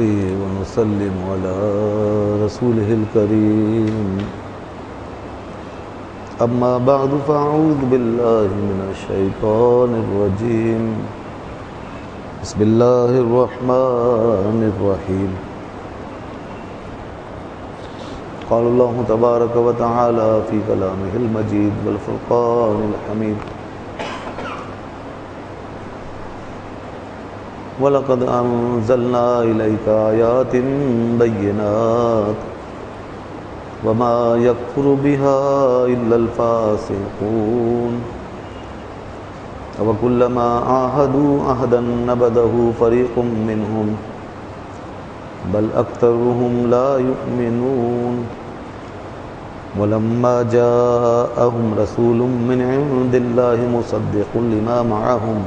ونصلي ونسلم على رسوله الكريم أما بعد فأعوذ بالله من الشيطان الرجيم بسم الله الرحمن الرحيم قال الله تبارك وتعالى في كلامه المجيد والفرقان الحميد وَلَقَدْ أَنزَلْنَا إِلَيْكَ آيَاتٍ بَيِّنَاتٍ وَمَا يَكْفُرُ بِهَا إِلَّا الْفَاسِقُونَ وَكُلَّمَا عَاهَدُوا عَهْدًا نَبَذَهُ فَرِيقٌ مِّنْهُمْ بَلْ أَكْثَرُهُمْ لَا يُؤْمِنُونَ وَلَمَّا جَاءَهُمْ رَسُولٌ مِّنْ عِندِ اللَّهِ مُصَدِّقٌ لِمَا مَعَهُمْ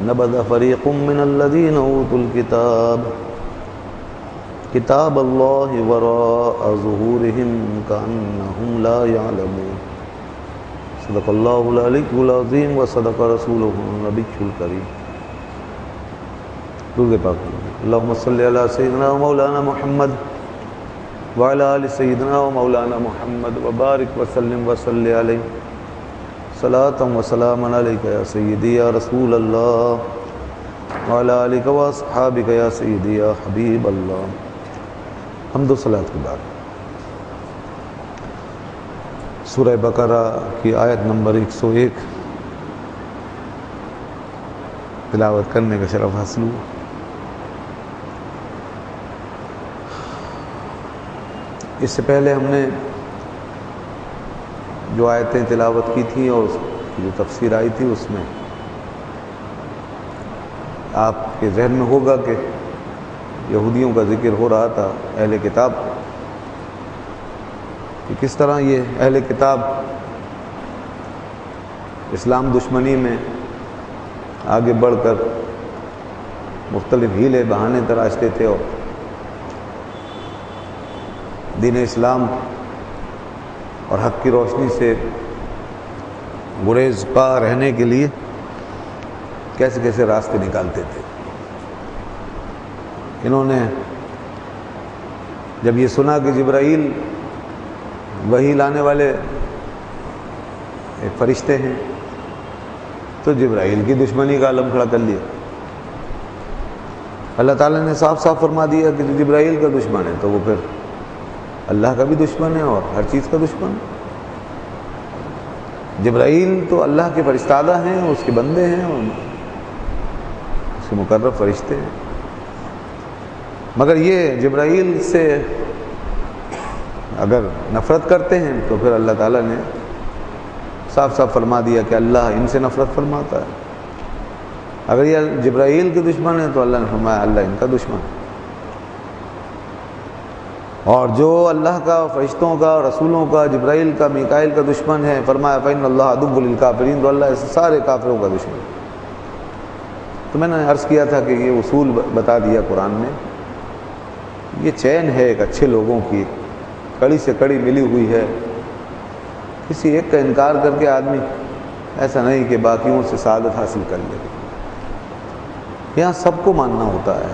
نبذ فريق من الذين أوتوا الكتاب كتاب الله وراء ظهورهم كأنهم لا يعلمون صدق الله العلي العظيم وصدق رسوله النبي الكريم درود پاک اللهم صل على سيدنا ومولانا محمد وعلى آل سيدنا ومولانا محمد وبارك وسلم وصل عليه صلاة و سلام علیک یا سیدی یا رسول اللہ وعلی آلک و اصحابک یا سیدی یا حبیب اللہ. حمد و صلاۃ کے بعد سورہ بقرہ کی آیت نمبر 101 تلاوت کرنے کا شرف حاصل ہوا. اس سے پہلے ہم نے جو آیتیں تلاوت کی تھیں اور اس کی جو تفسیر آئی تھی اس میں آپ کے ذہن میں ہوگا کہ یہودیوں کا ذکر ہو رہا تھا، اہل کتاب، کہ کس طرح یہ اہل کتاب اسلام دشمنی میں آگے بڑھ کر مختلف ہیلے بہانے تراشتے تھے اور دین اسلام اور حق کی روشنی سے گریز پا رہنے کے لیے کیسے کیسے راستے نکالتے تھے. انہوں نے جب یہ سنا کہ جبرائیل وحی لانے والے ایک فرشتے ہیں تو جبرائیل کی دشمنی کا علم کھڑا کر لیا. اللہ تعالیٰ نے صاف صاف فرما دیا کہ جو جبرائیل کا دشمن ہے تو وہ پھر اللہ کا بھی دشمن ہے اور ہر چیز کا دشمن. جبرائیل تو اللہ کے فرشتادہ ہیں، اس کے بندے ہیں، اس کے مقرب فرشتے ہیں، مگر یہ جبرائیل سے اگر نفرت کرتے ہیں تو پھر اللہ تعالیٰ نے صاف صاف فرما دیا کہ اللہ ان سے نفرت فرماتا ہے. اگر یہ جبرائیل کے دشمن ہیں تو اللہ نے فرمایا اللہ ان کا دشمن. اور جو اللہ کا، فرشتوں کا، رسولوں کا، جبرائیل کا، میکائیل کا دشمن ہے، فرمایا فَإِنَّ اللَّهَ عَدُوٌّ لِلْكَافِرِينَ، تو اللہ اس سارے کافروں کا دشمن. تو میں نے عرض کیا تھا کہ یہ اصول بتا دیا قرآن نے. یہ چین ہے ایک اچھے لوگوں کی، کڑی سے کڑی ملی ہوئی ہے. کسی ایک کا انکار کر کے آدمی ایسا نہیں کہ باقیوں سے سعادت حاصل کر لے. یہاں سب کو ماننا ہوتا ہے.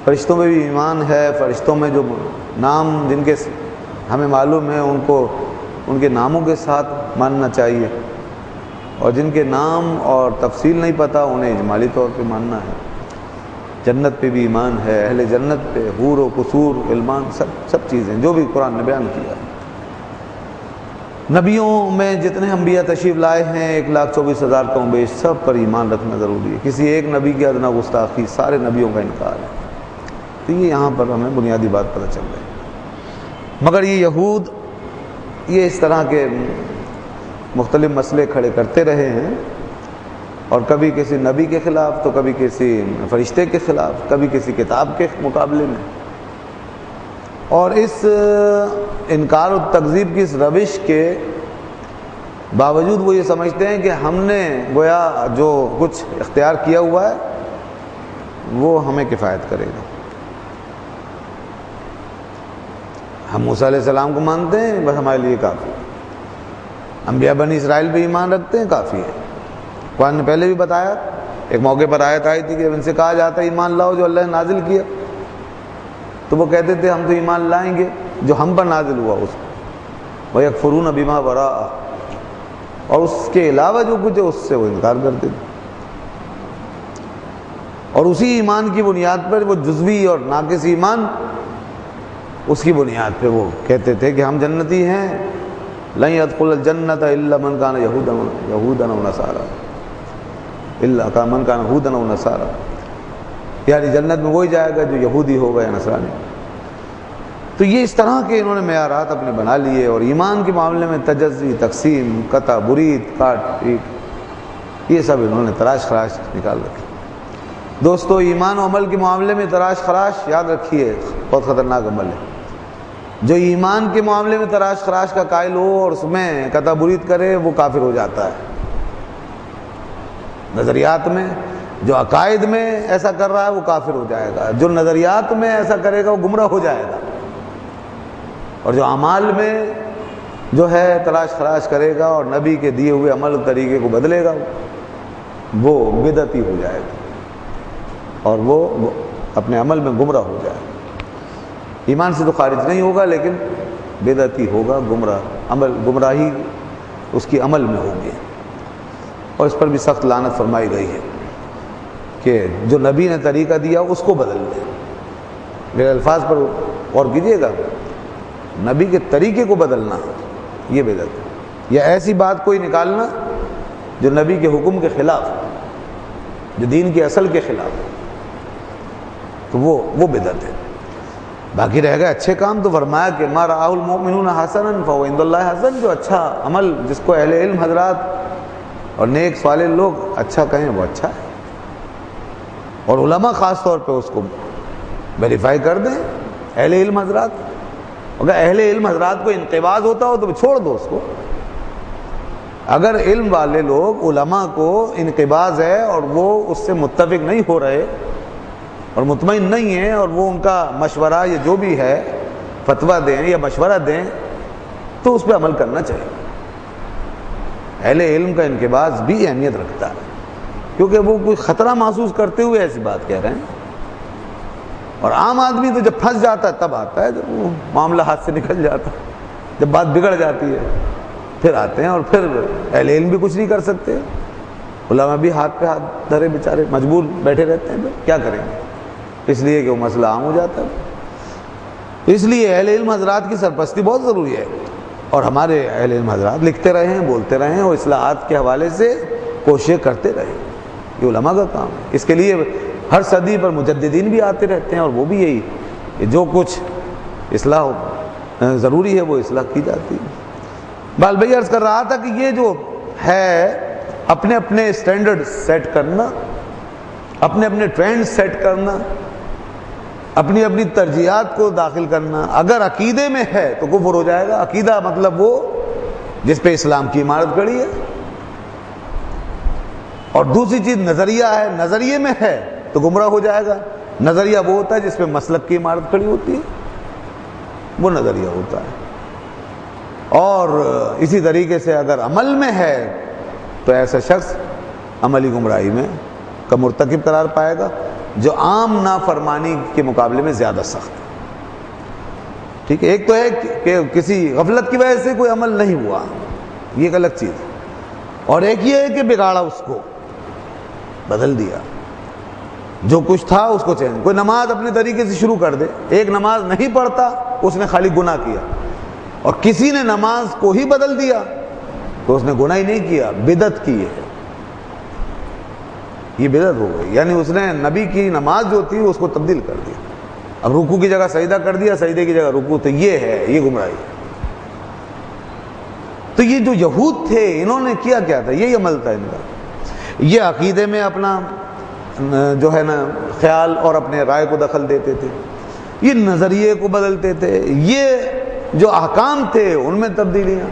فرشتوں میں بھی ایمان ہے، فرشتوں میں جو نام جن کے ہمیں معلوم ہے ان کو ان کے ناموں کے ساتھ ماننا چاہیے، اور جن کے نام اور تفصیل نہیں پتہ انہیں اجمالی طور پہ ماننا ہے. جنت پہ بھی ایمان ہے، اہل جنت پہ، حور و قصور، غلمان، سب چیزیں جو بھی قرآن نے بیان کیا ہے. نبیوں میں جتنے انبیاء تشریف لائے ہیں 1,24,000 کم بیش، سب پر ایمان رکھنا ضروری ہے. کسی ایک نبی کی ادنا گستاخی، سارے نبیوں کا انکار ہے. تو یہ یہاں پر ہمیں بنیادی بات پتہ چل رہی ہے. مگر یہ یہود یہ اس طرح کے مختلف مسئلے کھڑے کرتے رہے ہیں، اور کبھی کسی نبی کے خلاف تو کبھی کسی فرشتے کے خلاف، کبھی کسی کتاب کے مقابلے میں. اور اس انکار و تکذیب کی اس روش کے باوجود وہ یہ سمجھتے ہیں کہ ہم نے گویا جو کچھ اختیار کیا ہوا ہے وہ ہمیں کفایت کرے گا. ہم موسیٰ علیہ السلام کو مانتے ہیں، بس ہمارے لیے کافی ہے. انبیاء بنی اسرائیل پہ ایمان رکھتے ہیں، کافی ہے. قرآن نے پہلے بھی بتایا ایک موقع پر آیت آئی تھی کہ ان سے کہا جاتا ہے ایمان لاؤ جو اللہ نے نازل کیا، تو وہ کہتے تھے ہم تو ایمان لائیں گے جو ہم پر نازل ہوا اس پر، وَيَكْفُرُونَ بِمَا وَرَاءَ، اور اس کے علاوہ جو کچھ ہے اس سے وہ انکار کرتے تھے۔ اور اسی ایمان کی بنیاد پر وہ جزوی اور ناقص ایمان، اس کی بنیاد پہ وہ کہتے تھے کہ ہم جنتی ہیں، لَن يَدْخُلَ الْجَنَّةَ إِلَّا مَنْ كَانَ يَهُودًا أَوْ نَصَارَىٰ، إِلَّا مَنْ كَانَ هُودًا أَوْ نَصَارَىٰ، یعنی جنت میں وہی جائے گا جو یہودی ہوگا یا نصرانی۔ تو یہ اس طرح کے انہوں نے معیارات اپنے بنا لیے، اور ایمان کے معاملے میں تجزی، تقسیم، قطع، برید، کاٹ پیٹ، یہ سب انہوں نے تراش خراش نکال رکھے۔ دوستو ایمان و عمل کے معاملے میں تراش خراش یاد رکھیے بہت خطرناک عمل ہے۔ جو ایمان کے معاملے میں تراش خراش کا قائل ہو اور اس میں قطع برید کرے وہ کافر ہو جاتا ہے نظریات میں۔ جو عقائد میں ایسا کر رہا ہے وہ کافر ہو جائے گا، جو نظریات میں ایسا کرے گا وہ گمراہ ہو جائے گا، اور جو اعمال میں جو ہے تلاش خراش کرے گا اور نبی کے دیے ہوئے عمل طریقے کو بدلے گا وہ بدعتی ہو جائے گا، اور وہ اپنے عمل میں گمراہ ہو جائے گا۔ ایمان سے تو خارج نہیں ہوگا لیکن بدعتی ہوگا، گمراہی اس کی عمل میں ہوگی، اور اس پر بھی سخت لعنت فرمائی گئی ہے کہ جو نبی نے طریقہ دیا اس کو بدل دے۔ میرے الفاظ پر غور کیجیے گا، نبی کے طریقے کو بدلنا یہ بدعت ہے، یا ایسی بات کوئی نکالنا جو نبی کے حکم کے خلاف، جو دین کی اصل کے خلاف، تو وہ بدعت ہے۔ باقی رہ گئے اچھے کام تو فرمایا کہ ما رآہ المؤمنون حسنا فهو عند اللہ حسن، جو اچھا عمل جس کو اہل علم حضرات اور نیک صالح لوگ اچھا کہیں وہ اچھا ہے، اور علماء خاص طور پہ اس کو ویریفائی کر دیں اہل علم حضرات۔ اگر اہل علم حضرات کو انقباض ہوتا ہو تو چھوڑ دو اس کو۔ اگر علم والے لوگ علماء کو انقباض ہے اور وہ اس سے متفق نہیں ہو رہے اور مطمئن نہیں ہیں، اور وہ ان کا مشورہ یا جو بھی ہے فتویٰ دیں یا مشورہ دیں تو اس پہ عمل کرنا چاہیے۔ اہل علم کا انقباض بھی اہمیت رکھتا ہے، کیونکہ وہ کوئی خطرہ محسوس کرتے ہوئے ایسی بات کہہ رہے ہیں، اور عام آدمی تو جب پھنس جاتا ہے تب آتا ہے، جب وہ معاملہ ہاتھ سے نکل جاتا ہے، جب بات بگڑ جاتی ہے پھر آتے ہیں، اور پھر اہل علم بھی کچھ نہیں کر سکتے، علماء بھی ہاتھ پہ ہاتھ دھرے بیچارے مجبور بیٹھے رہتے ہیں، پھر کیا کریں گے، اس لیے کہ وہ مسئلہ عام ہو جاتا ہے۔ اس لیے اہل علم حضرات کی سرپرستی بہت ضروری ہے، اور ہمارے اہل علم حضرات لکھتے رہے ہیں، بولتے رہے ہیں، اور اصلاحات کے حوالے سے کوششیں کرتے رہے، یہ علماء کا کام ہے۔ اس کے لیے ہر صدی پر مجددین بھی آتے رہتے ہیں، اور وہ بھی یہی کہ جو کچھ اصلاح ضروری ہے وہ اصلاح کی جاتی ہے۔ بال بھائی عرض کر رہا تھا کہ یہ جو ہے اپنے اپنے سٹینڈرڈ سیٹ کرنا، اپنے اپنے ٹرینڈ سیٹ کرنا، اپنی اپنی ترجیحات کو داخل کرنا، اگر عقیدے میں ہے تو کفر ہو جائے گا۔ عقیدہ مطلب وہ جس پہ اسلام کی عمارت کھڑی ہے، اور دوسری چیز نظریہ ہے، نظریے میں ہے تو گمراہ ہو جائے گا۔ نظریہ وہ ہوتا ہے جس پہ مسلک کی عمارت کھڑی ہوتی ہے، وہ نظریہ ہوتا ہے۔ اور اسی طریقے سے اگر عمل میں ہے تو ایسا شخص عملی گمراہی میں کا مرتکب قرار پائے گا، جو عام نافرمانی کے مقابلے میں زیادہ سخت ہے۔ ٹھیک ہے، ایک تو ہے کہ کسی غفلت کی وجہ سے کوئی عمل نہیں ہوا، یہ ایک الگ چیز ہے، اور ایک یہ ہے کہ بگاڑا، اس کو بدل دیا، جو کچھ تھا اس کو چینج۔ کوئی نماز اپنے طریقے سے شروع کر دے، ایک نماز نہیں پڑھتا اس نے خالی گناہ کیا، اور کسی نے نماز کو ہی بدل دیا تو اس نے گناہ ہی نہیں کیا، بدعت کی ہے، یہ بدعت ہو گئی، یعنی اس نے نبی کی نماز جو تھی اس کو تبدیل کر دیا، اب رکوع کی جگہ سجدہ کر دیا، سجدے کی جگہ رکوع، تو یہ ہے، یہ گمراہی ہے۔ تو یہ جو یہود تھے انہوں نے کیا تھا، یہی عمل تھا ان کا، یہ عقیدے میں اپنا جو ہے نا خیال اور اپنے رائے کو دخل دیتے تھے، یہ نظریے کو بدلتے تھے، یہ جو احکام تھے ان میں تبدیلیاں،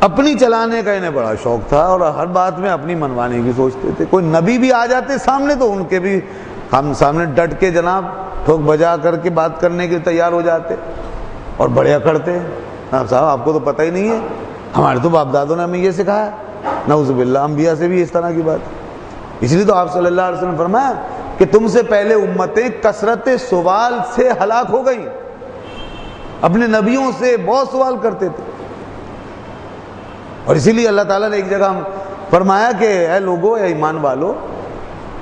اپنی چلانے کا انہیں بڑا شوق تھا، اور ہر بات میں اپنی منوانے کی سوچتے تھے۔ کوئی نبی بھی آ جاتے سامنے تو ان کے بھی ہم سامنے ڈٹ کے جناب ٹھوک بجا کر کے بات کرنے کے تیار ہو جاتے، اور بڑے اکڑتے، صاحب آپ کو تو پتہ ہی نہیں ہے، ہمارے تو باپ دادوں نے ہمیں یہ سکھایا، نعوذ باللہ، انبیاء سے بھی اس طرح کی بات۔ اس لیے تو آپ صلی اللہ علیہ وسلم فرمایا کہ تم سے پہلے امتیں کثرت سوال سے ہلاک ہو گئیں، اپنے نبیوں سے بہت سوال کرتے تھے. اور اسی لیے اللہ تعالیٰ نے ایک جگہ فرمایا کہ اے لوگو، اے ایمان والو،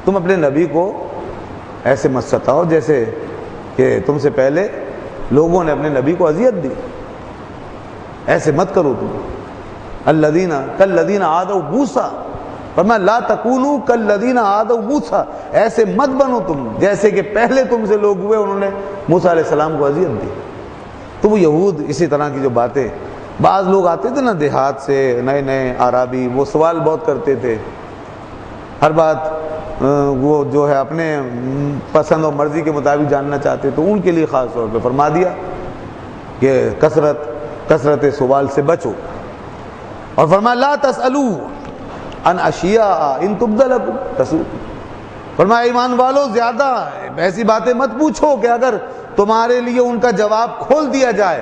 تم اپنے نبی کو ایسے مت ستاؤ جیسے کہ تم سے پہلے لوگوں نے اپنے نبی کو اذیت دی. ایسے مت کرو تم. الذین کالذین عادوا موسیٰ، فرمایا لا تکونوا کالذین عادوا موسیٰ، ایسے مت بنو تم جیسے کہ پہلے تم سے لوگ ہوئے انہوں نے موسیٰ علیہ السلام کو اذیت دی. تو وہ یہود اسی طرح کی جو باتیں، بعض لوگ آتے تھے نا دیہات سے، نئے نئے عربی، وہ سوال بہت کرتے تھے، ہر بات وہ جو ہے اپنے پسند اور مرضی کے مطابق جاننا چاہتے. تو ان کے لیے خاص طور پہ فرما دیا کہ کثرت سوال سے بچو. اور فرمایا لا تسألوا عن اشیاء ان تبد لکم تسؤکم، فرمایا ایمان والو زیادہ ایسی باتیں مت پوچھو کہ اگر تمہارے لیے ان کا جواب کھول دیا جائے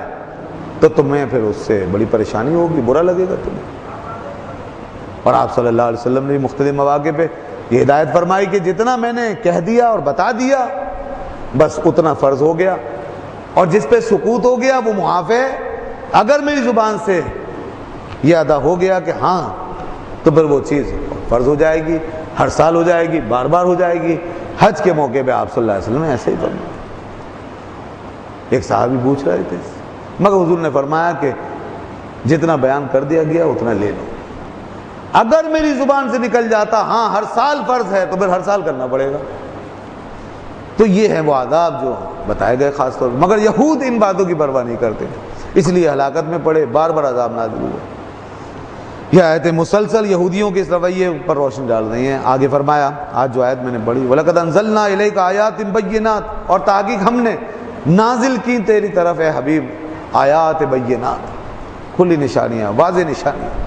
تو تمہیں پھر اس سے بڑی پریشانی ہوگی، برا لگے گا تمہیں. اور آپ صلی اللہ علیہ وسلم نے مختلف مواقع پہ یہ ہدایت فرمائی کہ جتنا میں نے کہہ دیا اور بتا دیا بس اتنا فرض ہو گیا، اور جس پہ سکوت ہو گیا وہ معاف ہے. اگر میری زبان سے یہ ادا ہو گیا کہ ہاں، تو پھر وہ چیز فرض ہو جائے گی، ہر سال ہو جائے گی، بار بار ہو جائے گی. حج کے موقع پہ آپ صلی اللہ علیہ وسلم نے ایسے ہی فرمایا. ایک صحابی پوچھ رہے تھے، مگر حضور نے فرمایا کہ جتنا بیان کر دیا گیا اتنا لے لو. اگر میری زبان سے نکل جاتا ہاں ہر سال فرض ہے، تو پھر ہر سال کرنا پڑے گا. تو یہ ہے وہ آداب جو بتائے گئے خاص طور پر. مگر یہود ان باتوں کی پرواہ نہیں کرتے، اس لیے ہلاکت میں پڑے، بار بار عذاب نازل ہوا. یہ آیتیں مسلسل یہودیوں کے اس رویے پر روشن ڈال رہی ہیں. آگے فرمایا، آج جو آیت میں نے پڑھی، وَلَقَدْ أَنزَلْنَا إِلَيْكَ آيَاتٍ بَيِّنَاتٍ، اور تحقیق ہم نے نازل کی تیری طرف اے حبیب آیات بینات، کھلی نشانیاں، واضح نشانیاں.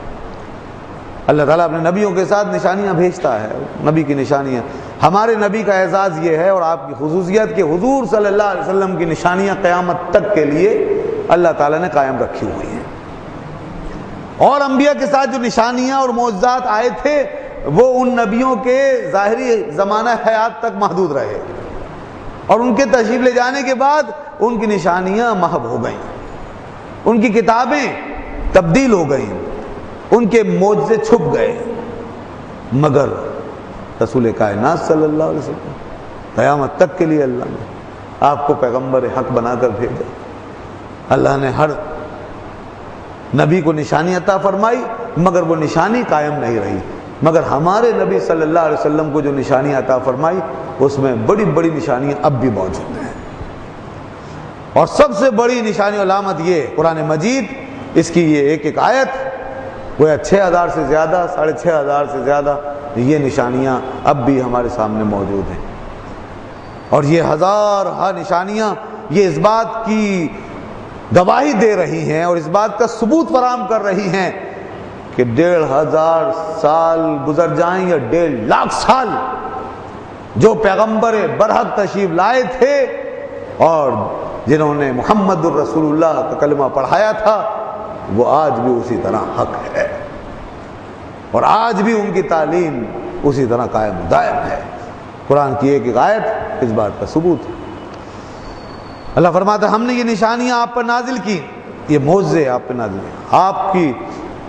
اللہ تعالیٰ اپنے نبیوں کے ساتھ نشانیاں بھیجتا ہے، نبی کی نشانیاں. ہمارے نبی کا اعزاز یہ ہے اور آپ کی خصوصیت کہ حضور صلی اللہ علیہ وسلم کی نشانیاں قیامت تک کے لیے اللہ تعالیٰ نے قائم رکھی ہوئی ہیں. اور انبیاء کے ساتھ جو نشانیاں اور معجزات آئے تھے وہ ان نبیوں کے ظاہری زمانہ حیات تک محدود رہے، اور ان کے تشریف لے جانے کے بعد ان کی نشانیاں محو ہو گئیں، ان کی کتابیں تبدیل ہو گئیں، ان کے معجزے چھپ گئے. مگر رسول کائنات صلی اللہ علیہ وسلم قیامت تک کے لیے اللہ نے آپ کو پیغمبر حق بنا کر بھیجا. اللہ نے ہر نبی کو نشانی عطا فرمائی، مگر وہ نشانی قائم نہیں رہی. مگر ہمارے نبی صلی اللہ علیہ وسلم کو جو نشانی عطا فرمائی اس میں بڑی بڑی نشانیاں اب بھی موجود ہیں. اور سب سے بڑی نشانی علامت یہ قرآن مجید، اس کی یہ ایک ایک آیت، وہ 6000 سے زیادہ، 6500 سے زیادہ یہ نشانیاں اب بھی ہمارے سامنے موجود ہیں. اور یہ ہزارہ نشانیاں یہ اس بات کی گواہی دے رہی ہیں اور اس بات کا ثبوت فراہم کر رہی ہیں کہ 1500 سال گزر جائیں یا 1.5 لاکھ سال جو پیغمبر برحق تشریف لائے تھے اور جنہوں نے محمد الرسول اللہ کا کلمہ پڑھایا تھا، وہ آج بھی اسی طرح حق ہے، اور آج بھی ان کی تعلیم اسی طرح قائم و دائم ہے. قرآن کی ایک ایک آیت اس بات کا ثبوت ہے. اللہ فرماتا ہے ہم نے یہ نشانیاں آپ پر نازل کی، یہ معجزے آپ پر نازل کی، آپ کی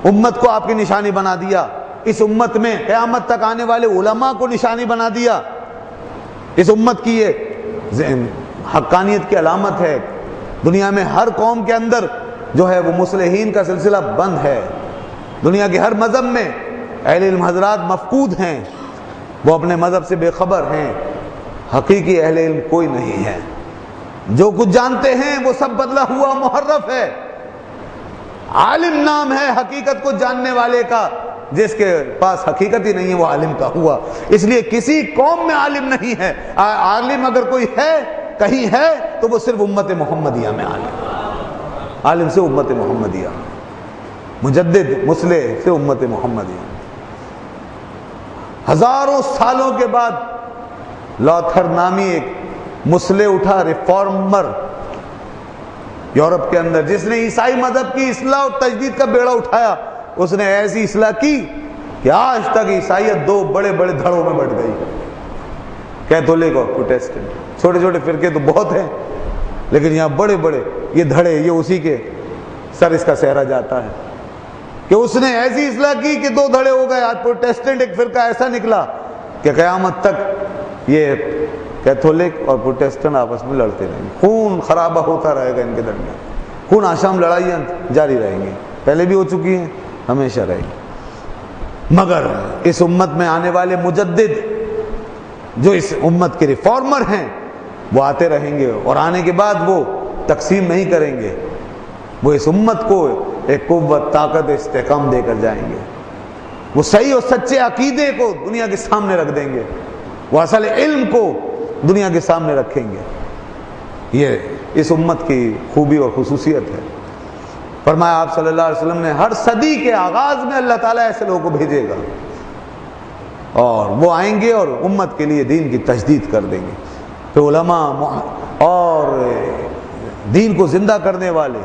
امت کو آپ کی نشانی بنا دیا. اس امت میں قیامت تک آنے والے علماء کو نشانی بنا دیا. اس امت کی یہ حقانیت کی علامت ہے. دنیا میں ہر قوم کے اندر جو ہے وہ مصلحین کا سلسلہ بند ہے. دنیا کے ہر مذہب میں اہل علم حضرات مفقود ہیں، وہ اپنے مذہب سے بے خبر ہیں. حقیقی اہل علم کوئی نہیں ہے. جو کچھ جانتے ہیں وہ سب بدلا ہوا محرف ہے. عالم نام ہے حقیقت کو جاننے والے کا، جس کے پاس حقیقت ہی نہیں ہے وہ عالم کا ہوا. اس لیے کسی قوم میں عالم نہیں ہے. عالم اگر کوئی ہے کہیں ہے تو وہ صرف امت محمدیہ میں عالم سے امت محمدیہ، مجدد مصلح سے امت محمدیہ. ہزاروں سالوں کے بعد لوتھر نامی ایک مصلح اٹھا، ریفارمر یورپ کے اندر، جس نے عیسائی مذہب کی اصلاح اور تجدید کا بیڑا اٹھایا. اس نے ایسی اصلاح کی کہ آج تک عیسائیت دو بڑے بڑے دھڑوں میں بٹ گئی، کیتھولک اور پروٹیسٹنٹ۔ چھوٹے چھوٹے فرقے تو بہت ہیں، لیکن یہاں بڑے بڑے یہ دھڑے، یہ اسی کے سر اس کا سہرا جاتا ہے کہ اس نے ایسی اصلاح کی کہ دو دھڑے ہو گئے۔ آج پروٹیسٹنٹ ایک فرقہ ایسا نکلا کہ قیامت تک یہ کیتھولک اور پروٹیسٹنٹ آپس میں لڑتے رہیں گے، خون خرابہ ہوتا رہے گا ان کے درمیان، خون آشام لڑائیاں جاری رہیں گی، پہلے بھی ہو چکی ہیں، ہمیشہ رہے گی۔ مگر اس امت میں آنے والے مجدد جو اس امت کے ریفارمر ہیں وہ آتے رہیں گے، اور آنے کے بعد وہ تقسیم نہیں کریں گے، وہ اس امت کو ایک قوت، طاقت، استحکام دے کر جائیں گے۔ وہ صحیح اور سچے عقیدے کو دنیا کے سامنے رکھ دیں گے، وہ اصل علم کو دنیا کے سامنے رکھیں گے۔ یہ اس امت کی خوبی اور خصوصیت ہے۔ فرمایا آپ صلی اللہ علیہ وسلم نے ہر صدی کے آغاز میں اللہ تعالیٰ ایسے لوگوں کو بھیجے گا، اور وہ آئیں گے اور امت کے لیے دین کی تجدید کر دیں گے۔ تو علماء اور دین کو زندہ کرنے والے،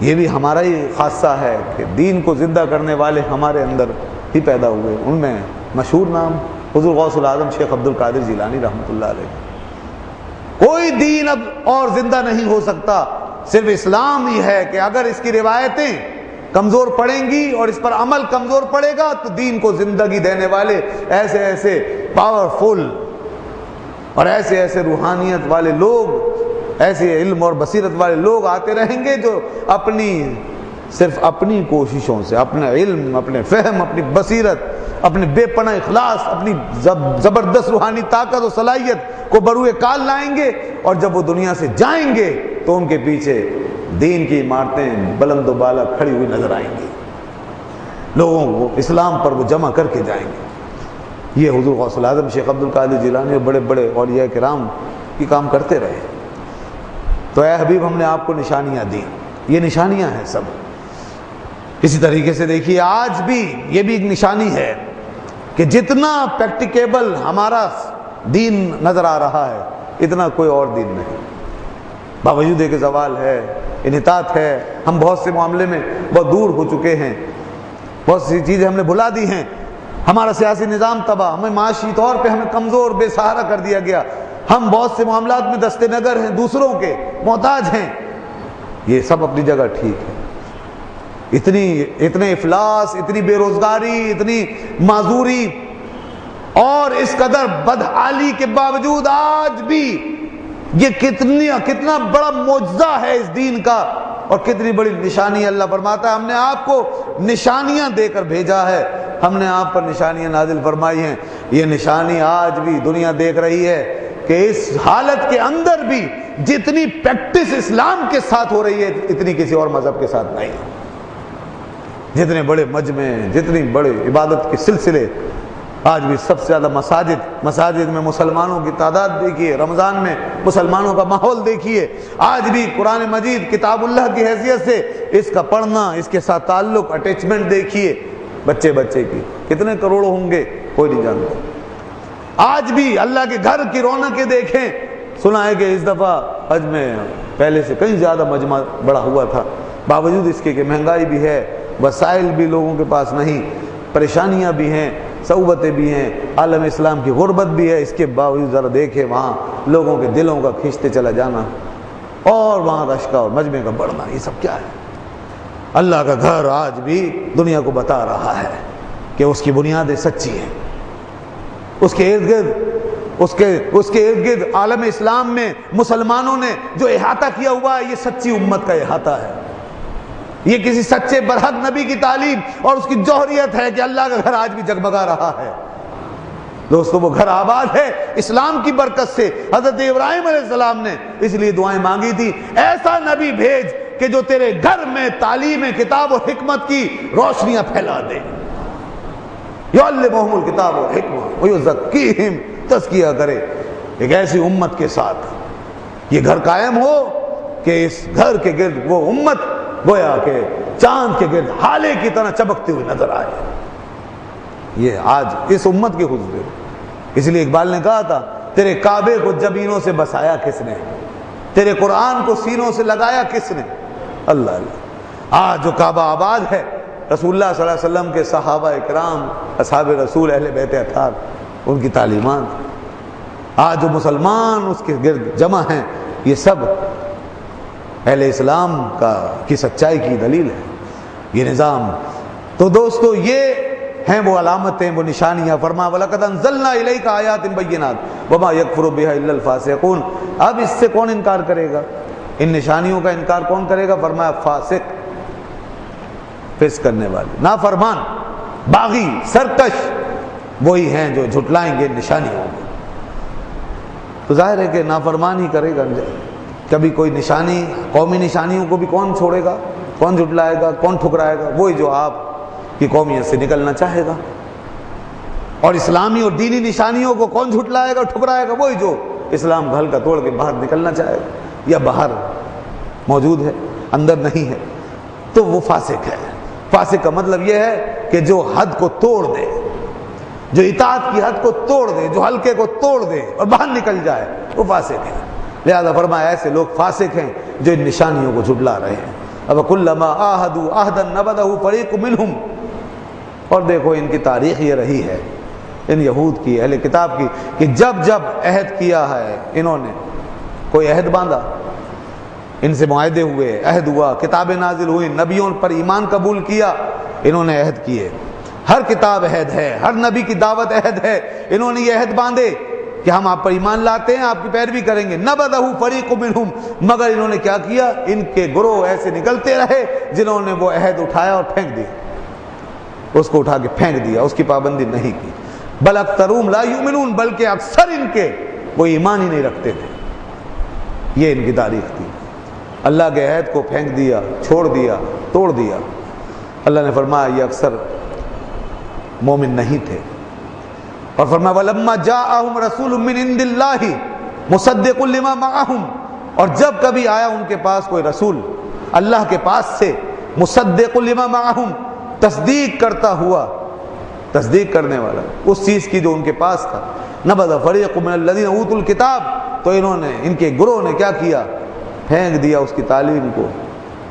یہ بھی ہمارا ہی خاصہ ہے کہ دین کو زندہ کرنے والے ہمارے اندر ہی پیدا ہوئے۔ ان میں مشہور نام حضور غوث العظم شیخ عبد القادر جیلانی رحمۃ اللہ علیہ۔ کوئی دین اب اور زندہ نہیں ہو سکتا، صرف اسلام ہی ہے کہ اگر اس کی روایتیں کمزور پڑیں گی اور اس پر عمل کمزور پڑے گا تو دین کو زندگی دینے والے ایسے ایسے پاورفل اور ایسے ایسے روحانیت والے لوگ، ایسے علم اور بصیرت والے لوگ آتے رہیں گے جو صرف اپنی کوششوں سے، اپنے علم، اپنے فہم، اپنی بصیرت، اپنے بے پناہ اخلاص، اپنی زبردست روحانی طاقت و صلاحیت کو بروئے کال لائیں گے، اور جب وہ دنیا سے جائیں گے تو ان کے پیچھے دین کی عمارتیں بلند و بالا کھڑی ہوئی نظر آئیں گی، لوگوں کو اسلام پر وہ جمع کر کے جائیں گے۔ یہ حضور غوث العظم شیخ عبد القادر جیلانی اور بڑے بڑے اولیاء کرام کی کام کرتے رہے۔ تو اے حبیب، ہم نے آپ کو نشانیاں دی، یہ نشانیاں ہیں سب۔ اسی طریقے سے دیکھیے آج بھی یہ بھی ایک نشانی ہے کہ جتنا پریکٹیکیبل ہمارا دین نظر آ رہا ہے اتنا کوئی اور دین نہیں، باوجود کہ زوال ہے، انحطاط ہے، ہم بہت سے معاملے میں بہت دور ہو چکے ہیں، بہت سی چیزیں ہم نے بھلا دی ہیں، ہمارا سیاسی نظام تباہ، ہمیں معاشی طور پہ ہمیں کمزور بے سہارا کر دیا گیا، ہم بہت سے معاملات میں دست نگر ہیں، دوسروں کے محتاج ہیں۔ یہ سب اپنی جگہ ٹھیک ہے، اتنے افلاس، اتنی بے روزگاری، اتنی معذوری اور اس قدر بدحالی کے باوجود آج بھی یہ کتنا بڑا معجزہ ہے اس دین کا، اور کتنی بڑی نشانی۔ اللہ فرماتا ہے ہم نے آپ کو نشانیاں دے کر بھیجا ہے، ہم نے آپ پر نشانیاں نازل فرمائی ہیں۔ یہ نشانی آج بھی دنیا دیکھ رہی ہے کہ اس حالت کے اندر بھی جتنی پریکٹس اسلام کے ساتھ ہو رہی ہے اتنی کسی اور مذہب کے ساتھ نہیں۔ جتنے بڑے مجمع، جتنی بڑے عبادت کے سلسلے، آج بھی سب سے زیادہ مساجد میں مسلمانوں کی تعداد دیکھیے، رمضان میں مسلمانوں کا ماحول دیکھیے، آج بھی قرآن مجید کتاب اللہ کی حیثیت سے اس کا پڑھنا، اس کے ساتھ تعلق، اٹیچمنٹ دیکھیے بچے کی کتنے کروڑوں ہوں گے کوئی نہیں جانتا۔ آج بھی اللہ کے گھر کی رونقیں دیکھیں، سنا ہے کہ اس دفعہ حج میں پہلے سے کہیں زیادہ مجمع بڑا ہوا تھا، باوجود اس کے کہ مہنگائی بھی ہے، وسائل بھی لوگوں کے پاس نہیں، پریشانیاں بھی ہیں، صعوبتیں بھی ہیں، عالم اسلام کی غربت بھی ہے، اس کے باوجود ذرا دیکھیں وہاں لوگوں کے دلوں کا کھینچتے چلا جانا اور وہاں رش کا اور مجمع کا بڑھنا، یہ سب کیا ہے؟ اللہ کا گھر آج بھی دنیا کو بتا رہا ہے کہ اس کی بنیادیں سچی ہیں، اس کے ارد گرد عالم اسلام میں مسلمانوں نے جو احاطہ کیا ہوا ہے یہ سچی امت کا احاطہ ہے، یہ کسی سچے برحق نبی کی تعلیم اور اس کی جوہریت ہے کہ اللہ کا گھر آج بھی جگمگا رہا ہے۔ دوستو وہ گھر آباد ہے اسلام کی برکت سے۔ حضرت ابراہیم علیہ السلام نے اس لیے دعائیں مانگی تھی، ایسا نبی بھیج کہ جو تیرے گھر میں تعلیم کتاب و حکمت کی روشنیاں پھیلا دے، یعلمہم الکتاب والحکمہ ویزکیہم، تزکیہ کرے۔ ایک ایسی امت کے ساتھ یہ گھر قائم ہو کہ اس گھر کے گرد وہ امت گویا کہ چاند کے گرد ہالے کی طرح چمکتے ہوئے نظر آئے۔ یہ آج اس امت کی خصوصیت ہے۔ اس لیے اقبال نے کہا تھا تیرے کعبے کو جبینوں سے بسایا کس نے، تیرے قرآن کو سینوں سے لگایا کس نے؟ اللہ۔ آج جو کعبہ آباد ہے رسول اللہ صلی اللہ علیہ وسلم کے صحابہ اکرام، اصحاب رسول، اہل بیت اطہار، ان کی تعلیمات۔ آج جو مسلمان اس کے گرد جمع ہیں، یہ سب اہل اسلام کی سچائی کی دلیل ہے یہ نظام۔ تو دوستو یہ ہیں وہ علامتیں، وہ نشانیاں۔ فرمایا وَلَقَدْ أَنزَلْنَا إِلَيْكَ آيَاتٍ بَيِّنَاتٍ وَمَا يَكْفُرُ بِهَا إِلَّا الْفَاسِقُونَ۔ اب اس سے کون انکار کرے گا؟ ان نشانیوں کا انکار کون کرے گا؟ فرمایا فاسق، فسق کرنے والے، نافرمان، باغی، سرکش، وہی ہیں جو جھٹلائیں گے نشانیوں کو۔ تو ظاہر ہے کہ نافرمان ہی کرے گا۔ کبھی کوئی نشانی، قومی نشانیوں کو بھی کون چھوڑے گا، کون جھٹلائے گا، کون ٹھکرائے گا؟ وہی جو آپ کی قومیت سے نکلنا چاہے گا۔ اور اسلامی اور دینی نشانیوں کو کون جھٹلائے گا، ٹھکرائے گا؟ وہی جو اسلام گھل کا توڑ کے باہر نکلنا چاہے گا، یا باہر موجود ہے اندر نہیں ہے، تو وہ فاسق ہے۔ فاسق کا مطلب یہ ہے کہ جو حد کو توڑ دے، جو اطاعت کی حد کو توڑ دے، جو حلقے کو توڑ دے اور باہر نکل جائے، وہ فاسق ہے۔ لہذا فرمایا ایسے لوگ فاسق ہیں جو ان نشانیوں کو جھٹلا رہے ہیں۔ اب کلما عاہدوا عہدا نبذہ فریق منہم، اور دیکھو ان کی تاریخ یہ رہی ہے، ان یہود کی، اہل کتاب کی، کہ جب جب عہد کیا ہے انہوں نے، کوئی عہد باندھا، ان سے معاہدے ہوئے، عہد ہوا، کتابیں نازل ہوئی، نبیوں پر ایمان قبول کیا، انہوں نے عہد کیے۔ ہر کتاب عہد ہے، ہر نبی کی دعوت عہد ہے، انہوں نے یہ عہد باندھے کہ ہم آپ پر ایمان لاتے ہیں، آپ کی پیروی کریں گے۔ نبذہ فریق منہم، مگر انہوں نے کیا کیا؟ ان کے گروہ ایسے نکلتے رہے جنہوں نے وہ عہد اٹھایا اور پھینک دیا، اس کو اٹھا کے پھینک دیا، اس کی پابندی نہیں کی۔ بل اکثرهم لا یؤمنون، بلکہ اکثر ان کے وہ ایمان ہی نہیں رکھتے تھے۔ یہ ان کی تاریخ تھی۔ اللہ کے عہد کو پھینک دیا، چھوڑ دیا، توڑ دیا۔ اللہ نے فرمایا یہ اکثر مومن نہیں تھے، اور فرمایا وَلَمَّا جَاءَهُمْ رَسُولٌ مِّنْ عِندِ اللَّهِ مُصَدِّقٌ لِّمَا مَعَهُمْ، اور جب کبھی آیا ان کے پاس کوئی رسول اللہ کے پاس سے، مُصَدِّقٌ لِّمَا مَعَهُمْ، تصدیق کرتا ہوا، تصدیق کرنے والا اس چیز کی جو ان کے پاس تھا، نبذ فریق من الذین اوتوا الکتاب، تو انہوں نے، ان کے گروہ نے کیا کیا؟ پھینک دیا اس کی تعلیم کو۔